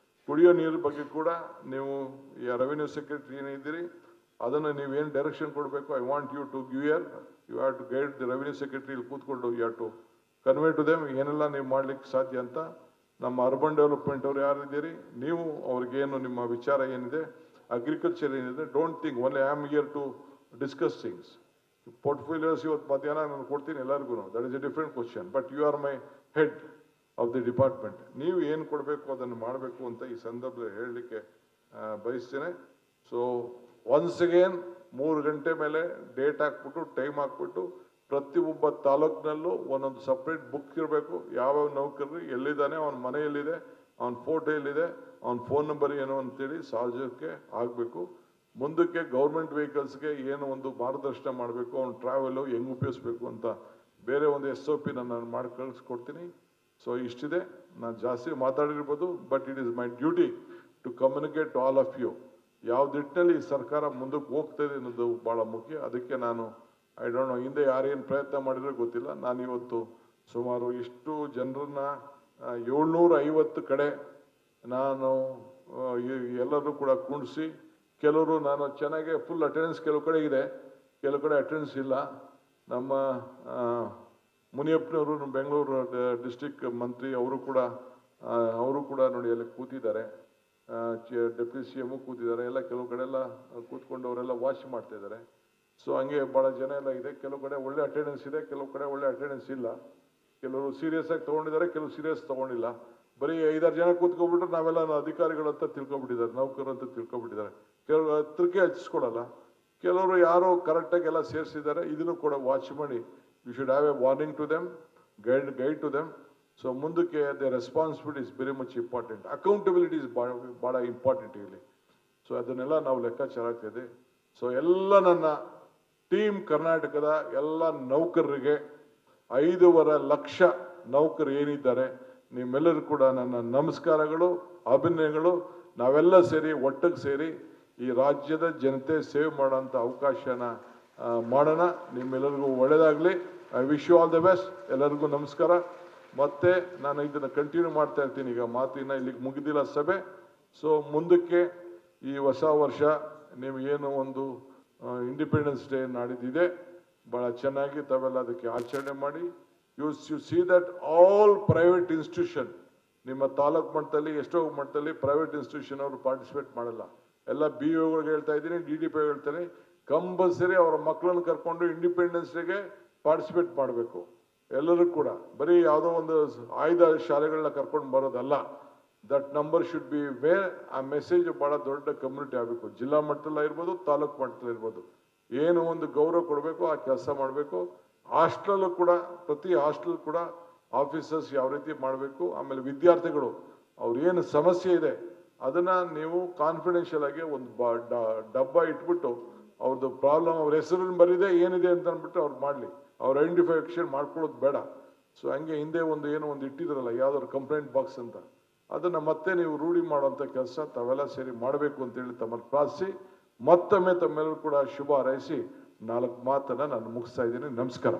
ಕುಡಿಯೋ ನೀರು ಬಗ್ಗೆ ಕೂಡ ನೀವು ಈ ರೆವಿನ್ಯೂ ಸೆಕ್ರೆಟರಿ ಏನಿದ್ದೀರಿ ಅದನ್ನು ನೀವೇನು ಡೈರೆಕ್ಷನ್ ಕೊಡಬೇಕು. I want you to give you have to guide the revenue secretary. ಇಲ್ಲಿ ಕೂತ್ಕೊಂಡು you have to convey to them ಏನೆಲ್ಲ ನೀವು ಮಾಡ್ಲಿಕ್ಕೆ ಸಾಧ್ಯ ಅಂತ. ನಮ್ಮ ಅರ್ಬನ್ ಡೆವಲಪ್ಮೆಂಟ್ ಅವ್ರು ಯಾರಿದ್ದೀರಿ, ನೀವು ಅವ್ರಿಗೇನು ನಿಮ್ಮ ವಿಚಾರ ಏನಿದೆ, ಅಗ್ರಿಕಲ್ಚರ್ ಏನಿದೆ, don't think only I am here to discuss things. Portfolios ಇವತ್ತು ಮಧ್ಯಾಹ್ನ ನಾನು ಕೊಡ್ತೀನಿ ಎಲ್ಲರಿಗೂ, that is a different question. But you are my head of the department. ನೀವು ಏನು ಕೊಡಬೇಕು ಅದನ್ನು ಮಾಡಬೇಕು ಅಂತ ಈ ಸಂದರ್ಭದಲ್ಲಿ ಹೇಳಲಿಕ್ಕೆ ಬಯಸ್ತೇನೆ. ಸೊ ಒನ್ಸ್ ಅಗೇನ್ 3 ಗಂಟೆ ಮೇಲೆ ಡೇಟ್ ಹಾಕ್ಬಿಟ್ಟು, ಟೈಮ್ ಹಾಕ್ಬಿಟ್ಟು, ಪ್ರತಿಯೊಬ್ಬ ತಾಲೂಕಿನಲ್ಲೂ ಒಂದೊಂದು ಸಪ್ರೇಟ್ ಬುಕ್ ಇರಬೇಕು. ಯಾವ ನೌಕರರು ಎಲ್ಲಿದ್ದಾನೆ, ಅವನ ಮನೆ ಎಲ್ಲಿದೆ, ಅವನ ಫೋಟೋ ಎಲ್ಲಿದೆ, ಅವನ ಫೋನ್ ನಂಬರ್ ಏನು ಅಂತೇಳಿ ಸಾರ್ವಜನಿಕಕ್ಕೆ ಆಗಬೇಕು. ಮುಂದಕ್ಕೆ ಗೌರ್ಮೆಂಟ್ ವೆಹಿಕಲ್ಸ್ಗೆ ಏನು ಒಂದು ಮಾರ್ಗದರ್ಶನ ಮಾಡಬೇಕು, ಅವ್ನು ಟ್ರಾವೆಲು ಹೆಂಗೆ ಉಪಯೋಗಿಸ್ಬೇಕು ಅಂತ ಬೇರೆ ಒಂದು SOP ನಾನು ಮಾಡಿ ಕಳಿಸ್ಕೊಡ್ತೀನಿ. ಸೊ ಇಷ್ಟಿದೆ. ನಾನು ಜಾಸ್ತಿ ಮಾತಾಡಿರ್ಬೋದು, but it is my duty to communicate to all of you. ಯಾವ ನಿಟ್ಟಿನಲ್ಲಿ ಈ ಸರ್ಕಾರ ಮುಂದಕ್ಕೆ ಹೋಗ್ತದೆ ಅನ್ನೋದು ಭಾಳ ಮುಖ್ಯ. ಅದಕ್ಕೆ ನಾನು ಐ ಡೋಂಟ್ ನೋ ಹಿಂದೆ ಯಾರೇನು ಪ್ರಯತ್ನ ಮಾಡಿದ್ರೆ ಗೊತ್ತಿಲ್ಲ. ನಾನಿವತ್ತು ಸುಮಾರು ಇಷ್ಟು ಜನರನ್ನ 750 ಕಡೆ ನಾನು ಎಲ್ಲರೂ ಕೂಡ ಕುಣಿಸಿ, ಕೆಲವರು ನಾನು ಚೆನ್ನಾಗೆ ಫುಲ್ ಅಟೆಂಡೆನ್ಸ್ ಕೆಲವು ಕಡೆ ಇದೆ, ಕೆಲವು ಕಡೆ ಅಟೆಂಡೆನ್ಸ್ ಇಲ್ಲ. ನಮ್ಮ ಮುನಿಯಪ್ಪನವರು ಬೆಂಗಳೂರು ಡಿಸ್ಟಿಕ್ ಮಂತ್ರಿ ಅವರು ಕೂಡ ನೋಡಿ ಅಲ್ಲಿ ಕೂತಿದ್ದಾರೆ. ಡೆಪ್ಯೂಟಿ CM ಕೂತಿದ್ದಾರೆ. ಎಲ್ಲ ಕೆಲವು ಕಡೆ ಎಲ್ಲ ಕೂತ್ಕೊಂಡು ಅವರೆಲ್ಲ ವಾಚ್ ಮಾಡ್ತಾ ಇದ್ದಾರೆ. ಸೊ ಹಂಗೆ ಭಾಳ ಜನ ಎಲ್ಲ ಇದೆ. ಕೆಲವು ಕಡೆ ಒಳ್ಳೆ ಅಟೆಂಡೆನ್ಸ್ ಇದೆ, ಕೆಲವು ಕಡೆ ಒಳ್ಳೆ ಅಟೆಂಡೆನ್ಸ್ ಇಲ್ಲ. ಕೆಲವರು ಸೀರಿಯಸ್ ಆಗಿ ತೊಗೊಂಡಿದ್ದಾರೆ, ಕೆಲವು ಸೀರಿಯಸ್ ತೊಗೊಂಡಿಲ್ಲ. ಬರೀ 5-6 ಜನ ಕೂತ್ಕೊಬಿಟ್ರೆ ನಾವೆಲ್ಲ ಅಧಿಕಾರಿಗಳು ಅಂತ ತಿಳ್ಕೊಬಿಟ್ಟಿದ್ದಾರೆ, ನೌಕರರು ಅಂತ ತಿಳ್ಕೊಬಿಟ್ಟಿದ್ದಾರೆ. ಕೆಲವರು ಹತ್ರಕ್ಕೆ ಹಚ್ಚಿಸ್ಕೊಡಲ್ಲ. ಕೆಲವರು ಯಾರೋ ಕರೆಕ್ಟಾಗಿ ಎಲ್ಲ ಸೇರಿಸಿದ್ದಾರೆ. ಇದನ್ನು ಕೂಡ ವಾಚ್ ಮಾಡಿ, you should have a warning to them, guide to them. So ಮುಂದಕ್ಕೆ the responsibility is very much important. Accountability is ಭಾಳ ಇಂಪಾರ್ಟೆಂಟ್ ಇಲ್ಲಿ. ಸೊ ಅದನ್ನೆಲ್ಲ ನಾವು ಲೆಕ್ಕಾಚಾರ ಆಗ್ತಿದೆ. ಸೊ ಎಲ್ಲ ನನ್ನ ಟೀಮ್ ಕರ್ನಾಟಕದ ಎಲ್ಲ ನೌಕರರಿಗೆ 5.5 ಲಕ್ಷ ನೌಕರು ಏನಿದ್ದಾರೆ ನಿಮ್ಮೆಲ್ಲರೂ ಕೂಡ ನನ್ನ ನಮಸ್ಕಾರಗಳು, ಅಭಿನಂದನೆಗಳು. ನಾವೆಲ್ಲ ಸೇರಿ ಒಟ್ಟಿಗೆ ಸೇರಿ ಈ ರಾಜ್ಯದ ಜನತೆ ಸೇವೆ ಮಾಡೋಂಥ ಅವಕಾಶನ ಮಾಡೋಣ. ನಿಮ್ಮೆಲ್ಲರಿಗೂ ಒಳ್ಳೆಯದಾಗಲಿ. I wish you all the best. ಎಲ್ಲರಿಗೂ ನಮಸ್ಕಾರ. ಮತ್ತೆ ನಾನು ಇದನ್ನು ಕಂಟಿನ್ಯೂ ಮಾಡ್ತಾ ಇರ್ತೀನಿ. ಈಗ ಮಾತಿನ ಇಲ್ಲಿಗೆ ಮುಗಿದಿಲ್ಲ ಸಭೆ. ಸೊ ಮುಂದಕ್ಕೆ ಈ ಹೊಸ ವರ್ಷ ನಿಮಗೇನು ಒಂದು ಇಂಡಿಪೆಂಡೆನ್ಸ್ ಡೇ ನಾಡಿದ್ದಿದೆ, ಭಾಳ ಚೆನ್ನಾಗಿ ತಾವೆಲ್ಲ ಅದಕ್ಕೆ ಆಚರಣೆ ಮಾಡಿ. U see that all private institution, ನಿಮ್ಮ ತಾಲೂಕು ಮಟ್ಟದಲ್ಲಿ ಎಷ್ಟೋ ಮಟ್ಟದಲ್ಲಿ ಪ್ರೈವೇಟ್ ಇನ್ಸ್ಟಿಟ್ಯೂಷನ್ ಅವರು ಪಾರ್ಟಿಸಿಪೇಟ್ ಮಾಡಲ್ಲ. ಎಲ್ಲ ಬಿ ಒಗಳಿಗೆ ಹೇಳ್ತಾ ಇದ್ದೀನಿ, DDP ಹೇಳ್ತೀನಿ, ಕಂಪಲ್ಸರಿ ಅವರ ಮಕ್ಕಳನ್ನು ಕರ್ಕೊಂಡು ಇಂಡಿಪೆಂಡೆನ್ಸ್ ಡೇಗೆ ಪಾರ್ಟಿಸಿಪೇಟ್ ಮಾಡಬೇಕು. ಎಲ್ಲರೂ ಕೂಡ ಬರೀ ಯಾವುದೋ ಒಂದು ಆಯ್ದ ಶಾಲೆಗಳನ್ನ ಕರ್ಕೊಂಡು ಬರೋದಲ್ಲ. That number should be where. ಆ ಮೆಸೇಜ್ ಭಾಳ ದೊಡ್ಡ ಕಮ್ಯುನಿಟಿ ಆಗಬೇಕು. ಜಿಲ್ಲಾ ಮಟ್ಟದಲ್ಲಿ ಇರ್ಬೋದು, ತಾಲೂಕು ಮಟ್ಟದಲ್ಲಿ ಇರ್ಬೋದು. ಏನು ಒಂದು ಗೌರವ ಕೊಡಬೇಕು ಆ ಕೆಲಸ ಮಾಡಬೇಕು. ಹಾಸ್ಟೆಲಲ್ಲೂ ಕೂಡ, ಪ್ರತಿ ಹಾಸ್ಟೆಲ್ ಕೂಡ ಆಫೀಸರ್ಸ್ ಯಾವ ರೀತಿ ಮಾಡಬೇಕು. ಆಮೇಲೆ ವಿದ್ಯಾರ್ಥಿಗಳು ಅವ್ರು ಏನು ಸಮಸ್ಯೆ ಇದೆ ಅದನ್ನು ನೀವು ಕಾನ್ಫಿಡೆನ್ಷಿಯಲ್ ಆಗಿ ಒಂದು ಡಬ್ಬ ಇಟ್ಬಿಟ್ಟು ಅವ್ರದ್ದು ಪ್ರಾಬ್ಲಮ್ ಅವ್ರ ಹೆಸರನ್ನು ಬರೀದೆ ಏನಿದೆ ಅಂತ ಅಂದ್ಬಿಟ್ಟು ಅವ್ರು ಮಾಡಲಿ. ಅವ್ರು ಐಡೆಂಟಿಫಿಕೇಶನ್ ಮಾಡ್ಕೊಳ್ಳೋದು ಬೇಡ. ಸೊ ಹಂಗೆ ಹಿಂದೆ ಏನೋ ಒಂದು ಇಟ್ಟಿದ್ರಲ್ಲ ಯಾವ್ದಾದ್ರು ಕಂಪ್ಲೇಂಟ್ ಬಾಕ್ಸ್ ಅಂತ, ಅದನ್ನು ಮತ್ತೆ ನೀವು ರೂಢಿ ಮಾಡುವಂಥ ಕೆಲಸ ತಾವೆಲ್ಲ ಸೇರಿ ಮಾಡಬೇಕು ಅಂತೇಳಿ ತಮ್ಮನ್ನು ಪ್ರಾರ್ಥಿಸಿ ಮತ್ತೊಮ್ಮೆ ತಮ್ಮೆಲ್ಲರೂ ಕೂಡ ಶುಭ ಹಾರೈಸಿ 4 ಮಾತನ್ನು ನಾನು ಮುಗಿಸ್ತಾ ಇದ್ದೀನಿ. ನಮಸ್ಕಾರ.